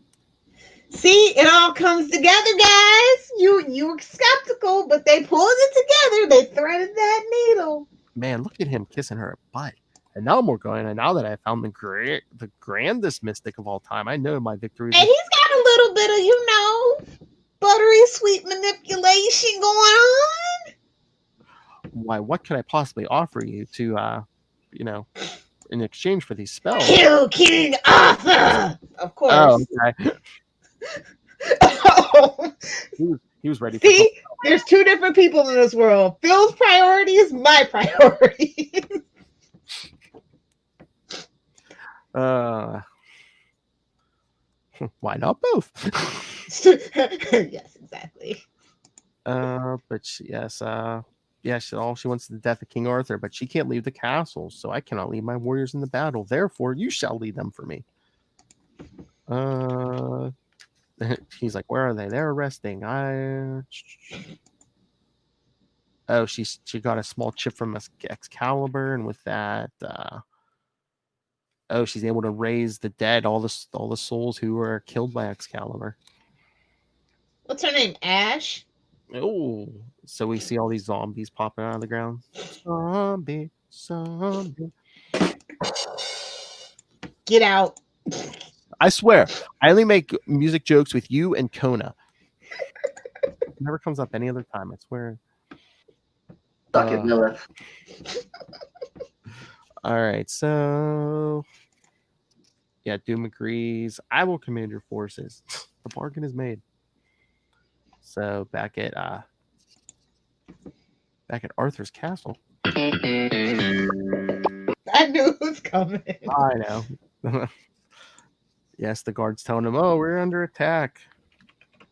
See, it all comes together, guys. You were skeptical, but they pulled it together. They threaded that needle. Man, look at him kissing her butt. And now we're going, and now that I found the grandest mystic of all time, I know my victory. And he's got a little bit of, buttery sweet manipulation going on. Why, what can I possibly offer you to, in exchange for these spells? Kill King Arthur! Of course. Oh, okay. He was ready. See, there's two different people in this world. Phil's priority is my priority. Why not both? Yes, exactly. All she wants is the death of King Arthur, but she can't leave the castle, so I cannot lead my warriors in the battle. Therefore, you shall lead them for me. He's like, where are they? They're resting. She got a small chip from Excalibur, and with that, she's able to raise the dead, all the souls who were killed by Excalibur. What's her name? Ash? Oh, so we see all these zombies popping out of the ground. Zombie. Get out. I swear, I only make music jokes with you and Kona. It never comes up any other time, I swear. Suck it, Lilith. All right, so yeah, Doom agrees. I will command your forces. The bargain is made. So back at Arthur's castle. I knew it was coming. I know. Yes, the guard's telling him, "Oh, we're under attack."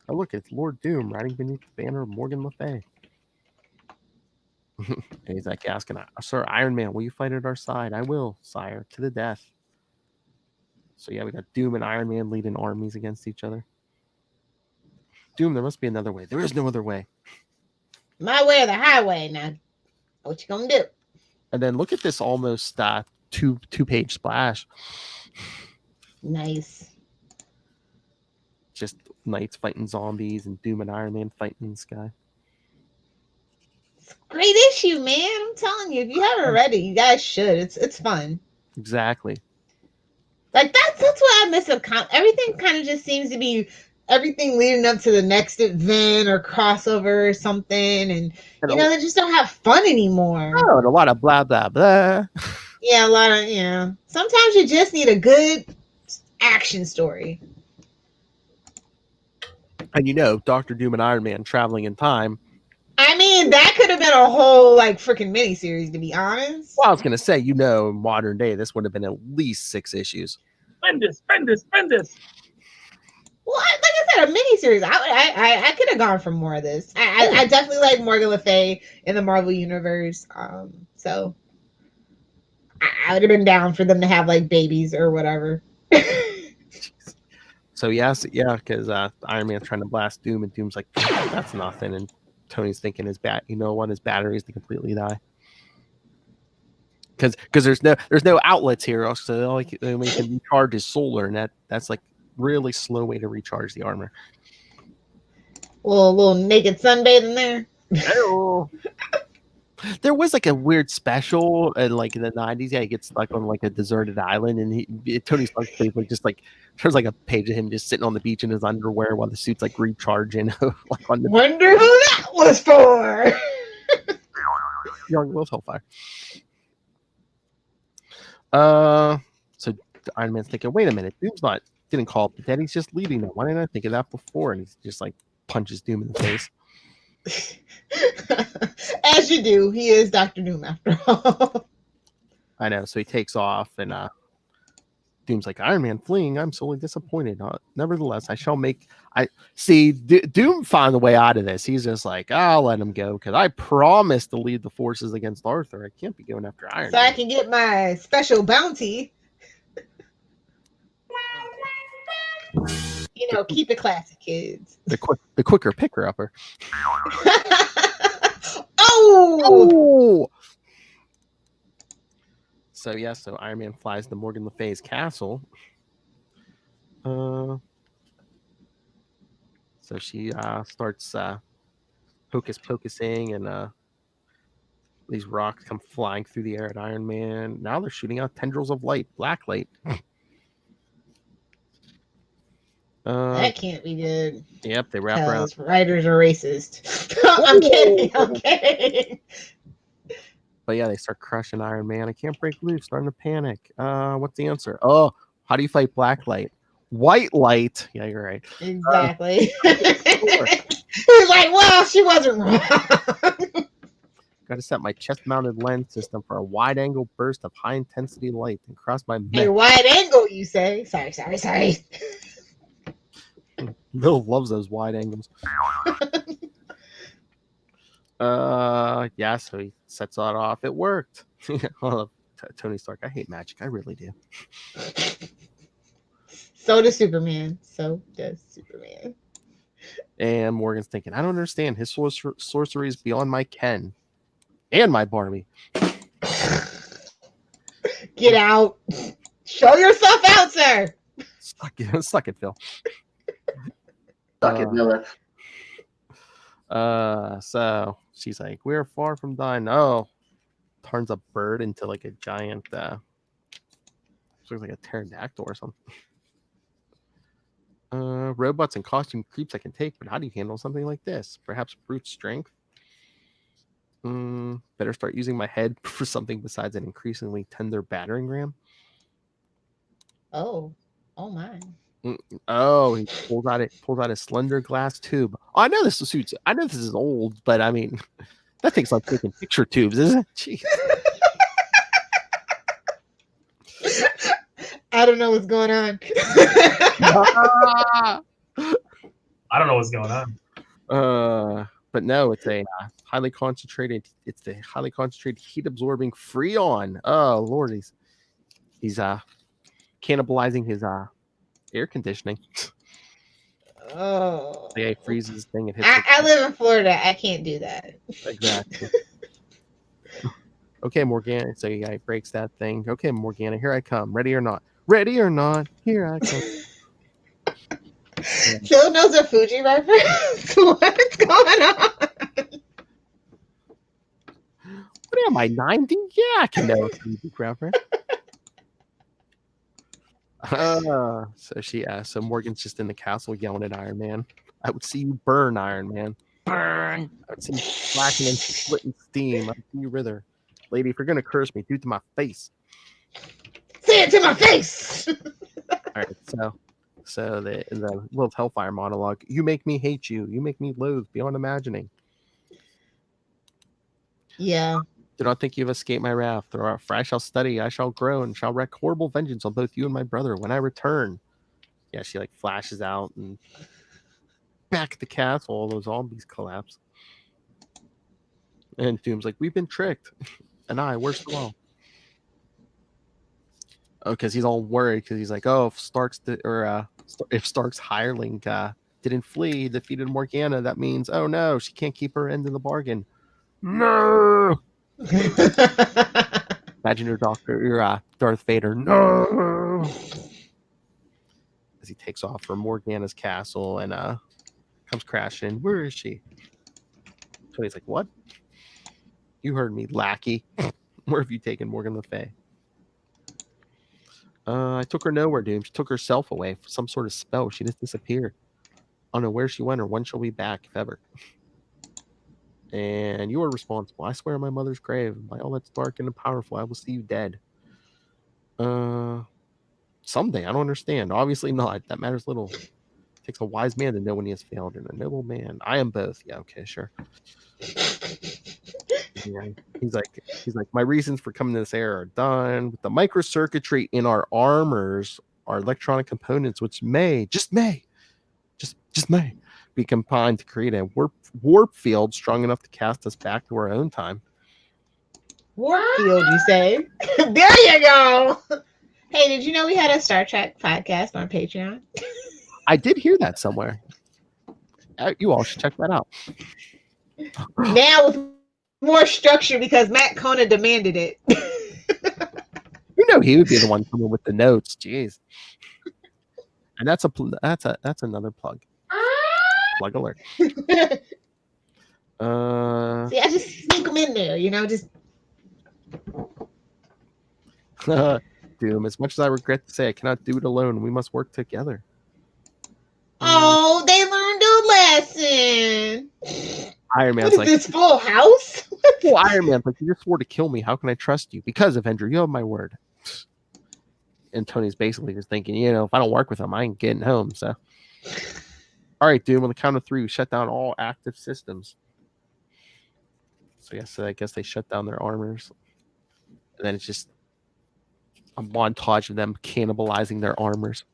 Oh, look, it's Lord Doom riding beneath the banner of Morgan Le Fay. And he's like asking, "Sir Iron Man, will you fight at our side?" "I will, sire, to the death." So yeah, we got Doom and Iron Man leading armies against each other. Doom, there must be another way. There is no other way. My way or the highway. Now, what you gonna do? And then look at this almost two-page splash. Nice. Just knights fighting zombies and Doom and Iron Man fighting in the sky. Great issue, man. I'm telling you, if you haven't read it, you guys should. It's fun. Exactly. Like that's what I miss of everything kind of just seems to be everything leading up to the next event or crossover or something, and they just don't have fun anymore. Oh, and a lot of blah blah blah. Yeah, a lot of sometimes you just need a good action story. And Dr. Doom and Iron Man traveling in time. I mean, that could have been a whole freaking miniseries, to be honest. Well, I was gonna say, in modern day, this would have been at least 6 issues. Spend this. Well, like I said a miniseries. I could have gone for more of this. I definitely like Morgan Le Fay in the Marvel universe. So I would have been down for them to have like babies or whatever. So yes, yeah, because Iron Man's trying to blast Doom, and Doom's like, "That's nothing." And Tony's thinking his his batteries to completely die. Because there's no outlets here, so all he can recharge his solar, and that's like really slow way to recharge the armor. Little naked sunbathing there. Oh. There was like a weird special in like in the 90s. Yeah, he gets stuck on like a deserted island, and Tony Stark's basically just like there's like a page of him just sitting on the beach in his underwear while the suit's like recharging. Like on the Wonder who that was for. young Will Hellfire. So Iron Man's thinking, wait a minute, Doom's didn't call up the dead, he's just leaving them. Why didn't I think of that before? And he's just like punches Doom in the face. As you do, he is Dr. Doom after all. I know. So he takes off, and Doom's like, Iron Man fleeing. I'm sorely disappointed. Nevertheless, I shall make. I see. Doom found a way out of this. He's just like, I'll let him go because I promised to lead the forces against Arthur. I can't be going after Iron So Man. I can get my special bounty. You know, keep it classy, kids. The quicker picker upper. Oh! So Iron Man flies to Morgan Le Fay's castle. So she starts hocus pocusing, and these rocks come flying through the air at Iron Man. Now they're shooting out tendrils of light, black light. That can't be good. Yep, they wrap around. Because writers are racist. I'm kidding. But yeah, they start crushing Iron Man. I can't break loose. Starting to panic. What's the answer? Oh, how do you fight black light? White light. Yeah, you're right. Exactly. He's like, well, she wasn't wrong. Got to set my chest-mounted lens system for a wide-angle burst of high-intensity light and cross my A wide angle, you say? Sorry. Bill loves those wide angles. Yeah, so he sets that off. It worked. Tony Stark, I hate magic. I really do. So does Superman. And Morgan's thinking, I don't understand. His sorcery is beyond my ken. And my Barbie. Get out. Show yourself out, sir. Suck it, Phil. Suck it, Lilith. So she's like, we're far from dying. Oh, turns a bird into like a giant looks like a pterodactyl or something. Robots and costume creeps I can take, but how do you handle something like this? Perhaps brute strength? Better start using my head for something besides an increasingly tender battering ram. Oh my. Oh, he pulls out a slender glass tube. Oh, I know this is old, but I mean, that thing's like taking picture tubes, isn't it? Jeez. I don't know what's going on. I don't know what's going on. But no, it's a highly concentrated. It's the highly concentrated heat absorbing Freon. Oh Lord, he's cannibalizing his air conditioning. Oh. Yeah, he freezes this thing and hits. I live in Florida. I can't do that. Exactly. Okay, Morgana. So yeah, he breaks that thing. Okay, Morgana, here I come. Ready or not? Ready or not? Here I come. Yeah. Phil knows a Fuji reference. What's going on? What am I, 90? Yeah, I can know a Fuji reference. So Morgan's just in the castle yelling at Iron Man. I would see you burn, Iron Man. Burn! I would see you blacking and splitting steam. I would see you wither. Lady, if you're gonna curse me, do it to my face. Say it to my face. All right, so the little Hellfire monologue. You make me hate you. You make me loathe beyond imagining. Yeah. Do not think you have escaped my wrath. For I shall study, I shall grow, and shall wreak horrible vengeance on both you and my brother when I return. Yeah, she like flashes out, and back at the castle, all those zombies collapse. And Doom's like, we've been tricked. And where's Squall? Oh, because he's all worried because he's like, oh, if Stark's hireling didn't flee, defeated Morgana, that means, oh no, she can't keep her end of the bargain. No. Imagine your Darth Vader. No. As he takes off from Morgana's castle and comes crashing. Where is she? Tony's like, what? You heard me, lackey. Where have you taken Morgan Le Fay? I took her nowhere, Doom. She took herself away for some sort of spell. She just disappeared. I don't know where she went or when she'll be back, if ever. And you are responsible. I swear on my mother's grave. By all that's dark and powerful, I will see you dead. Someday. I don't understand. Obviously not. That matters little. It takes a wise man to know when he has failed, and a noble man. I am both. Yeah, okay, sure. Yeah. He's like, my reasons for coming to this era are done. With the microcircuitry in our armors, our electronic components, which may be combined to create a warp field strong enough to cast us back to our own time. Warp field, you say? There you go. Hey, did you know we had a Star Trek podcast on Patreon? I did hear that somewhere. You all should check that out. Now with more structure because Matt Kona demanded it. You know he would be the one coming with the notes. Jeez. And that's another plug. Plug alert. See, I just sneak them in there, just. Doom, as much as I regret to say, I cannot do it alone. We must work together. Oh, they learned a lesson. Iron Man's what is this, Full House? Well, Iron Man's like, you just swore to kill me. How can I trust you? Because, Avenger, you have my word. And Tony's basically just thinking, if I don't work with him, I ain't getting home. So, all right, Doom, on the count of 3, we shut down all active systems. So, yes, I guess they shut down their armors. And then it's just a montage of them cannibalizing their armors.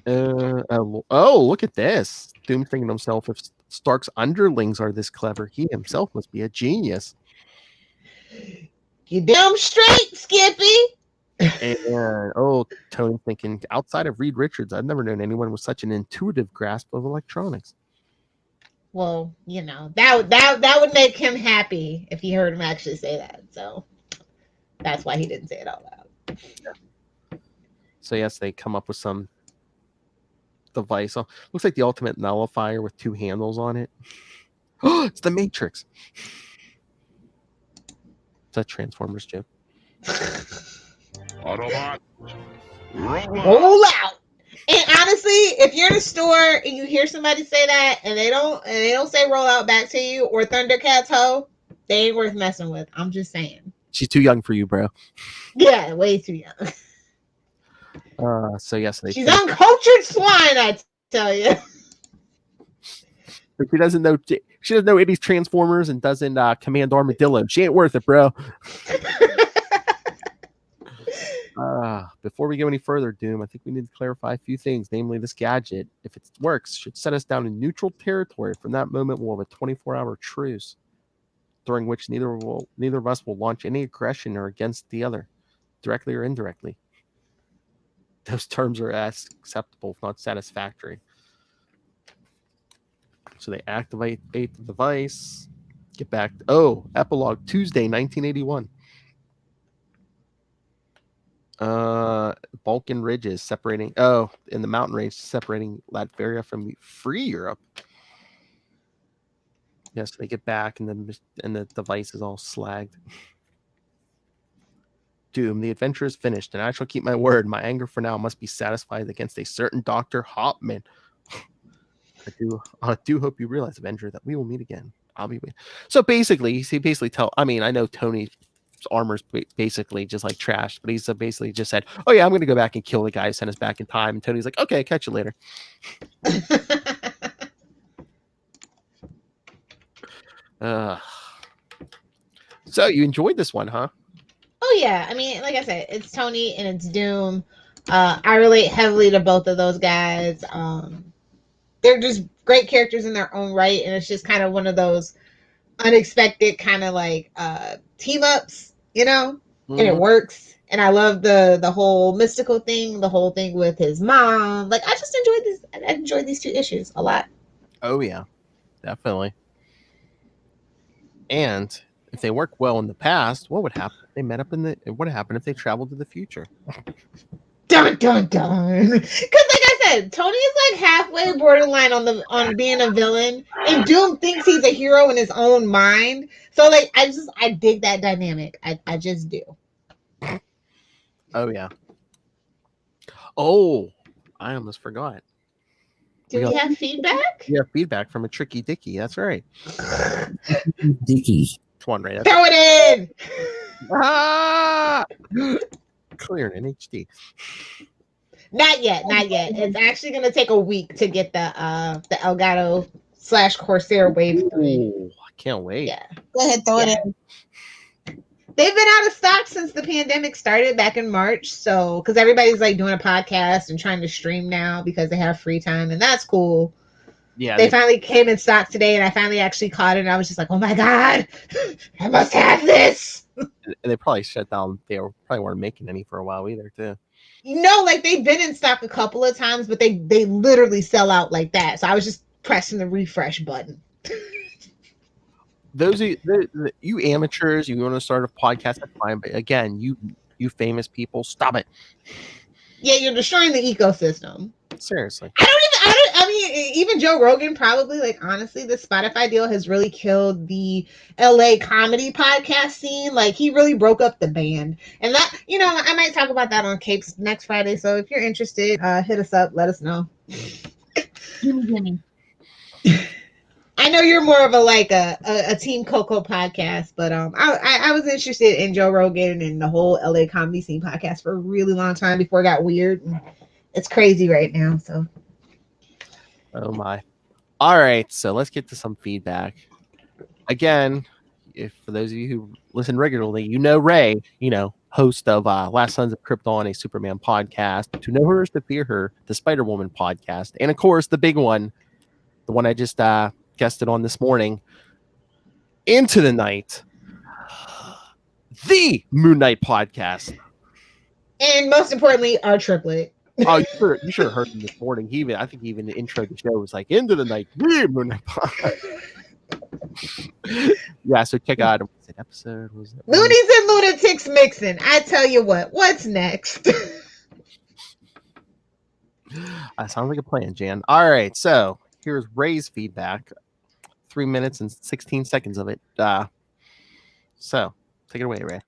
Look at this. Doom thinking to himself, if Stark's underlings are this clever, he himself must be a genius. You damn straight, Skippy. And Tony thinking, outside of Reed Richards, I've never known anyone with such an intuitive grasp of electronics. Well, that would make him happy if he heard him actually say that. So that's why he didn't say it out loud. Yeah. So yes, they come up with some device. Oh, looks like the ultimate nullifier with 2 handles on it. Oh, it's the Matrix. It's a Transformers joke. Autobot, roll out. And honestly, if you're in a store and you hear somebody say that and they don't say roll out back to you or Thundercats ho, they ain't worth messing with. I'm just saying. She's too young for you, bro. Yeah, way too young. So yes, she's uncultured swine, I tell you. But she doesn't know any Transformers and doesn't command Armadillo. She ain't worth it, bro. Before we go any further, Doom, I think we need to clarify a few things. Namely, this gadget, if it works, should set us down in neutral territory. From that moment, we'll have a 24-hour truce, during which neither of us will launch any aggression or against the other, directly or indirectly. Those terms are acceptable, if not satisfactory. So they activate the device. Get back. Epilogue, Tuesday, 1981. Balkan ridges separating. In the mountain range separating Latveria from free Europe. Yes, they get back, and the device is all slagged. Doom, the adventure is finished, and I shall keep my word. My anger for now must be satisfied against a certain Dr. Hopman. I do hope you realize, Avenger, that we will meet again. I'll be waiting. So basically, I know Tony's armor's basically just like trash, but he's basically just said, oh yeah, I'm going to go back and kill the guy who sent us back in time. And Tony's like, okay, catch you later. So you enjoyed this one, huh? Oh yeah, I mean, like I said, it's Tony and it's Doom. I relate heavily to both of those guys. They're just great characters in their own right, and it's just kind of one of those unexpected kind of like team ups, and it works. And I love the whole mystical thing, the whole thing with his mom. Like, I just enjoyed this. I enjoyed these two issues a lot. Oh yeah, definitely. And if they worked well in the past, what would happen if they met up what happened if they traveled to the future? Dun dun dun. Because like I said, Tony is like halfway borderline on being a villain, and Doom thinks he's a hero in his own mind. So like I dig that dynamic. I just do. Oh yeah. Oh, I almost forgot. Do we have feedback? We have feedback from a Tricky Dicky. That's right. Dicky. Come on, Ray. Throw it in. Ah! Clear in HD. Not yet. It's actually gonna take a week to get the Elgato / Corsair Wave 3. Ooh, I can't wait. Yeah. Go ahead, throw it in. They've been out of stock since the pandemic started back in March. So, because everybody's like doing a podcast and trying to stream now because they have free time, and that's cool. Yeah, they finally came in stock today, and I finally actually caught it. And I was just like, "Oh my god, I must have this!" And they probably shut down. They probably weren't making any for a while either, too. Like they've been in stock a couple of times, but they literally sell out like that. So I was just pressing the refresh button. Those are you amateurs. You want to start a podcast? That's fine, but again, you famous people, stop it. Yeah, you're destroying the ecosystem. Seriously. I mean, even Joe Rogan probably, like, honestly, the Spotify deal has really killed the LA comedy podcast scene. Like, he really broke up the band. And that, I might talk about that on Capes next Friday. So if you're interested, hit us up. Let us know. Jimmy. I know you're more of a Team Coco podcast, but I was interested in Joe Rogan and the whole LA comedy scene podcast for a really long time before it got weird. And it's crazy right now. So, oh my! All right, so let's get to some feedback. Again, for those of you who listen regularly, Ray, host of Last Sons of Krypton, a Superman podcast. To know her is to fear her, the Spider-Woman podcast, and of course the big one, the one I just guested on this morning, Into the Night, the Moon Knight podcast, and most importantly, our triplet. Oh, you should have heard him this morning. I think even the intro of the show was like Into the Night, the Moon Knight podcast. Yeah, so check out what's that episode? Was it Loonies and Lunatics mixing. I tell you what's next? Sounds like a plan, Jan. All right, so here's Ray's feedback. 3 minutes and 16 seconds of it. So take it away, Ray.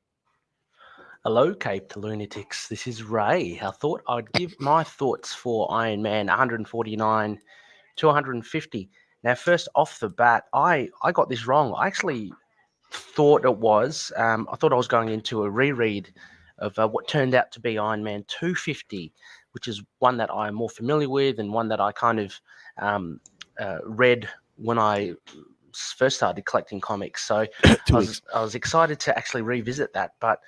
Hello, Cape to Lunatics. This is Ray. I thought I'd give my thoughts for Iron Man 149 to 150. Now, first off the bat, I got this wrong. I actually thought it was. I thought I was going into a reread of what turned out to be Iron Man 250, which is one that I'm more familiar with and one that I kind of read when I first started collecting comics. So I was excited to actually revisit that, but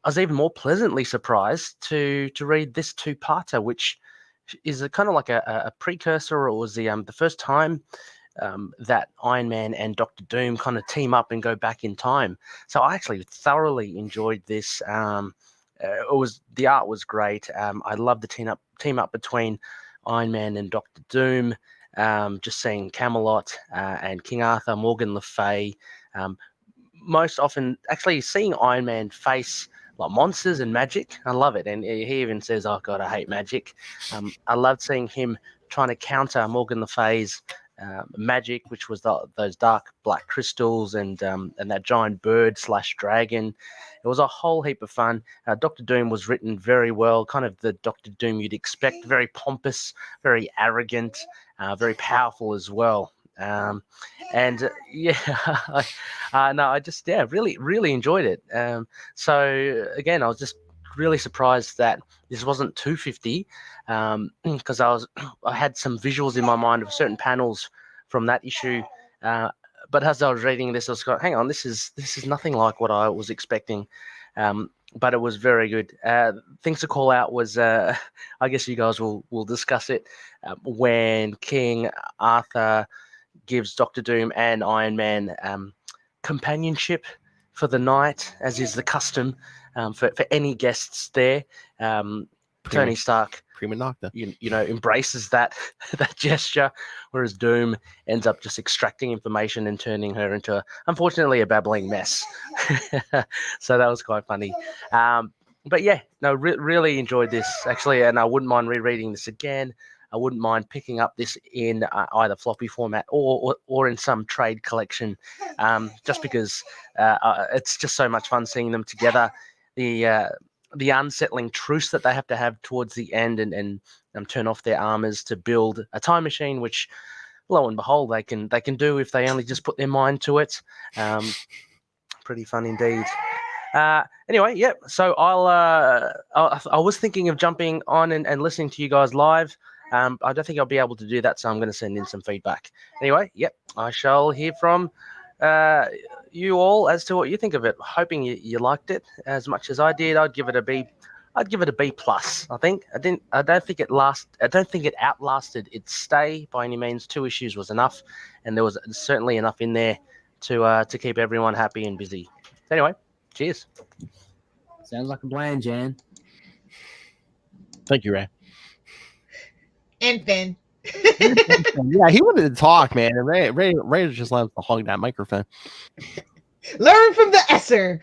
I was even more pleasantly surprised to read this two-parter, which is a kind of like a precursor. It was the first time that Iron Man and Dr. Doom kind of team up and go back in time. So I actually thoroughly enjoyed this. The art was great. I love the team up between Iron Man and Dr. Doom. Just seeing Camelot and King Arthur, Morgan Le Fay. Most often, actually seeing Iron Man face like monsters and magic. I love it. And he even says, "Oh God, I hate magic." I loved seeing him trying to counter Morgan Le Fay's magic, which was those dark black crystals and that giant bird / dragon. It was a whole heap of fun. Dr. Doom was written very well, kind of the Dr. Doom you'd expect, very pompous, very arrogant, very powerful as well. I just really enjoyed it. So again, I was just really surprised that this wasn't 250, because I had some visuals in my mind of certain panels from that issue, but as I was reading this, I was going, hang on, this is nothing like what I was expecting. but it was very good. Things to call out was, I guess you guys will discuss it, when King Arthur gives Doctor Doom and Iron Man companionship for the night, as is the custom for any guests there. Tony Stark, prima nocta, embraces that gesture, whereas Doom ends up just extracting information and turning her into, unfortunately, a babbling mess. So that was quite funny. But yeah, no, really enjoyed this actually, and I wouldn't mind rereading this again. I wouldn't mind picking up this in either floppy format or in some trade collection, just because it's just so much fun seeing them together. The unsettling truce that they have to have towards the end and turn off their armors to build a time machine, which lo and behold they can do if they only just put their mind to it. Pretty fun indeed. Anyway, yeah. So I was thinking of jumping on and listening to you guys live. I don't think I'll be able to do that, so I'm going to send in some feedback. Anyway, yep, I shall hear from you all as to what you think of it. Hoping you liked it as much as I did. I'd give it a B. I'd give it a B plus. I think I don't think it outlasted its stay by any means. 2 issues was enough, and there was certainly enough in there to keep everyone happy and busy. Anyway, cheers. Sounds like a plan, Jan. Thank you, Ray. And Finn. Yeah, he wanted to talk, man. And Ray just loves to hog that microphone. Learn from the Esser.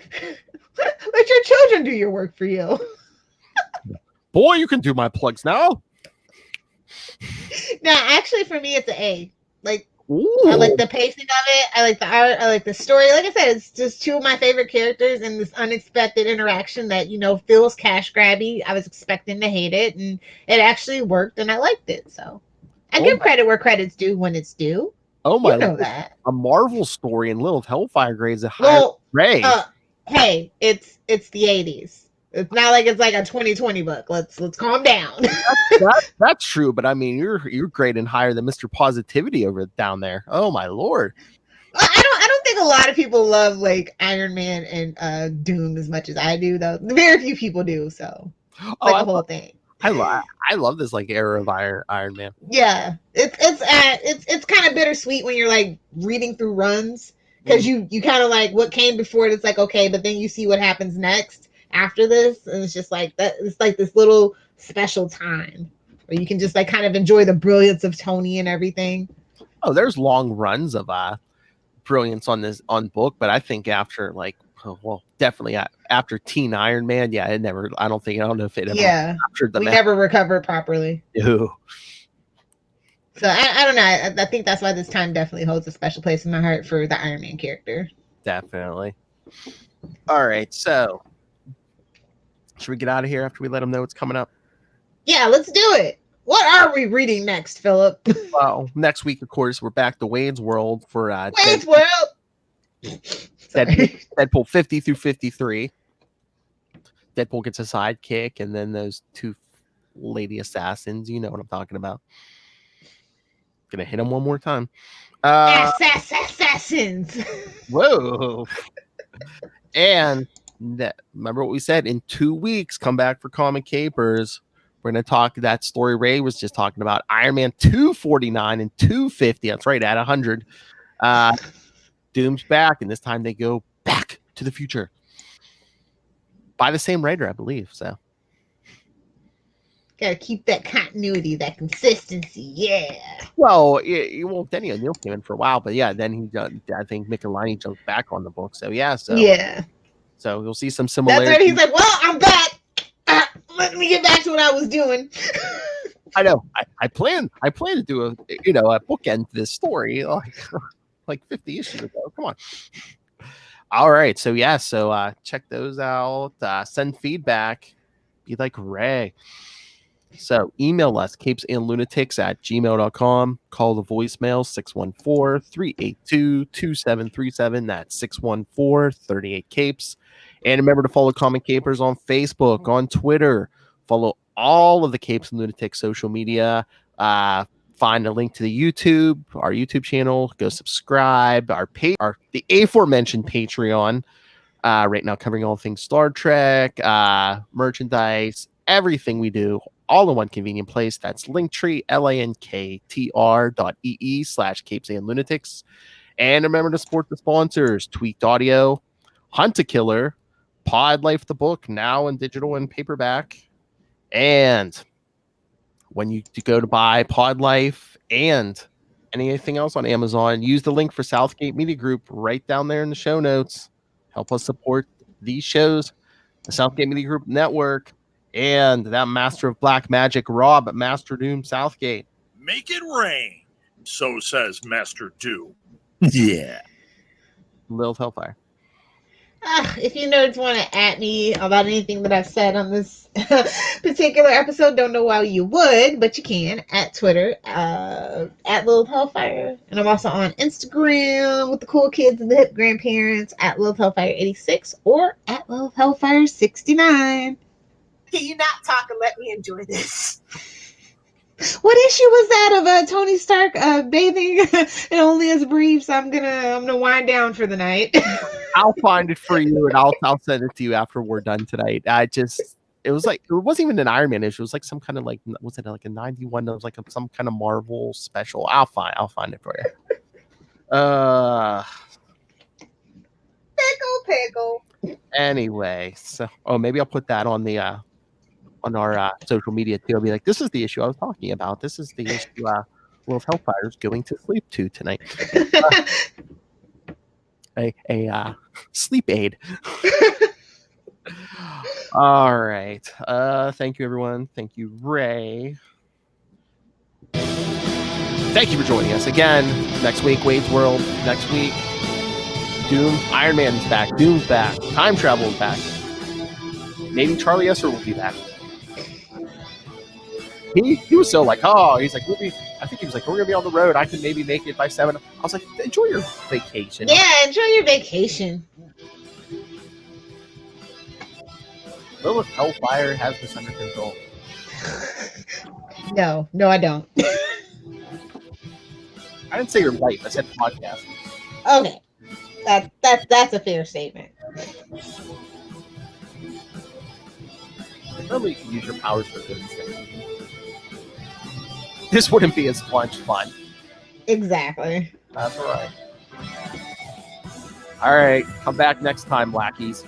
Let your children do your work for you. Boy, you can do my plugs now. Now, actually, for me, it's an A. Like, ooh. I like the pacing of it. I like the art. I like the story. Like I said, it's just 2 of my favorite characters and this unexpected interaction that, feels cash grabby. I was expecting to hate it, and it actually worked, and I liked it. So I give credit where credit's due when it's due. Oh my! You know that. A Marvel story in Little Hellfire grades a higher Ray. Hey, it's the 80s. It's not like it's like a 2020 book. Let's calm down. That's true, but I mean, you're grading higher than Mr. Positivity over down there. Oh my lord! I don't think a lot of people love like Iron Man and Doom as much as I do, though. Very few people do. So the whole thing. I love this like era of Iron Man. Yeah, it's kind of bittersweet when you're like reading through runs, because you kind of like what came before it. It's like, okay, but then you see what happens next after this, and it's just like that. It's like this little special time where you can just like kind of enjoy the brilliance of Tony and everything. Oh, there's long runs of brilliance on book, but I think after definitely after Teen Iron Man, yeah, I don't know if it ever captured the never recovered properly. Ew. So I don't know. I think that's why this time definitely holds a special place in my heart for the Iron Man character. Definitely. All right, so should we get out of here after we let them know what's coming up? Yeah, let's do it. What are we reading next, Philip? Well, next week, of course, we're back to Wade's World for Wade's World. Deadpool 50 through 53. Deadpool gets a sidekick, and then those 2 lady assassins. You know what I'm talking about. Gonna hit them one more time. Assassins. Whoa. And remember what we said, in 2 weeks, come back for Comic Capers. We're going to talk that story Ray was just talking about, Iron Man 249 and 250. That's right, at 100. Doom's back, and this time they go back to the future by the same writer, I believe. So gotta keep that continuity, that consistency. Yeah. Well, Denny O'Neil came in for a while, but yeah, then I think Michelini jumped back on the book. So yeah, so you'll see some similarities. That's right. He's like, well, I'm back. Let me get back to what I was doing. I know. I plan to do a bookend to this story like 50 issues ago. Come on. All right. So yeah. So check those out. Send feedback. Be like Ray. So email us, capesandlunatics@gmail.com. Call the voicemail 614-382-2737. That's 614-38-CAPES. And remember to follow Comic Capers on Facebook, on Twitter. Follow all of the Capes and Lunatics social media. Find a link to the our YouTube channel. Go subscribe. The aforementioned Patreon. right now covering all things Star Trek, merchandise, everything we do, all in one convenient place. That's Linktree, linktr.ee/capesandlunatics. And remember to support the sponsors, Tweaked Audio, Hunt a Killer, Pod Life the book, now in digital and paperback. And when you go to buy Pod Life and anything else on Amazon, use the link for Southgate Media Group right down there in the show notes. Help us support these shows, the Southgate Media Group Network, and that Master of Black Magic, Rob at Master Doom Southgate. Make it rain, so says Master Doom. Yeah. Lilith Hellfire. If you nerds want to at me about anything that I've said on this particular episode, don't know why you would, but you can at Twitter, at Lilith Hellfire. And I'm also on Instagram with the cool kids and the hip grandparents at Lilith Hellfire 86 or at Lilith Hellfire 69. Can you not talk and let me enjoy this? What issue was that of Tony Stark bathing in only his briefs? I'm gonna wind down for the night. I'll find it for you and I'll send it to you after we're done tonight. It wasn't even an Iron Man issue. It was like some kind of was it like a 91? It was like some kind of Marvel special. I'll find it for you. Pickle. Anyway, so maybe I'll put that on the on our social media too. I'll be like, this is the issue I was talking about. This is the issue Lilith Hellfire's going to sleep to tonight. A sleep aid. All right. Thank you, everyone. Thank you, Ray. Thank you for joining us again. Next week, Wade's World. Next week, Doom. Iron Man's back. Doom's back. Time Travel is back. Maybe Charlie Esser will be back. He was so like, he's like, I think he was like, we're gonna be on the road. I can maybe make it by 7. I was like, enjoy your vacation. Yeah, enjoy your vacation. Lilith Hellfire has this under control. No, I don't. I didn't say your life. I said podcast. Okay, that's a fair statement. Normally, you can use your powers for good things. This wouldn't be as much fun. Exactly. That's all right. All right, come back next time, lackeys.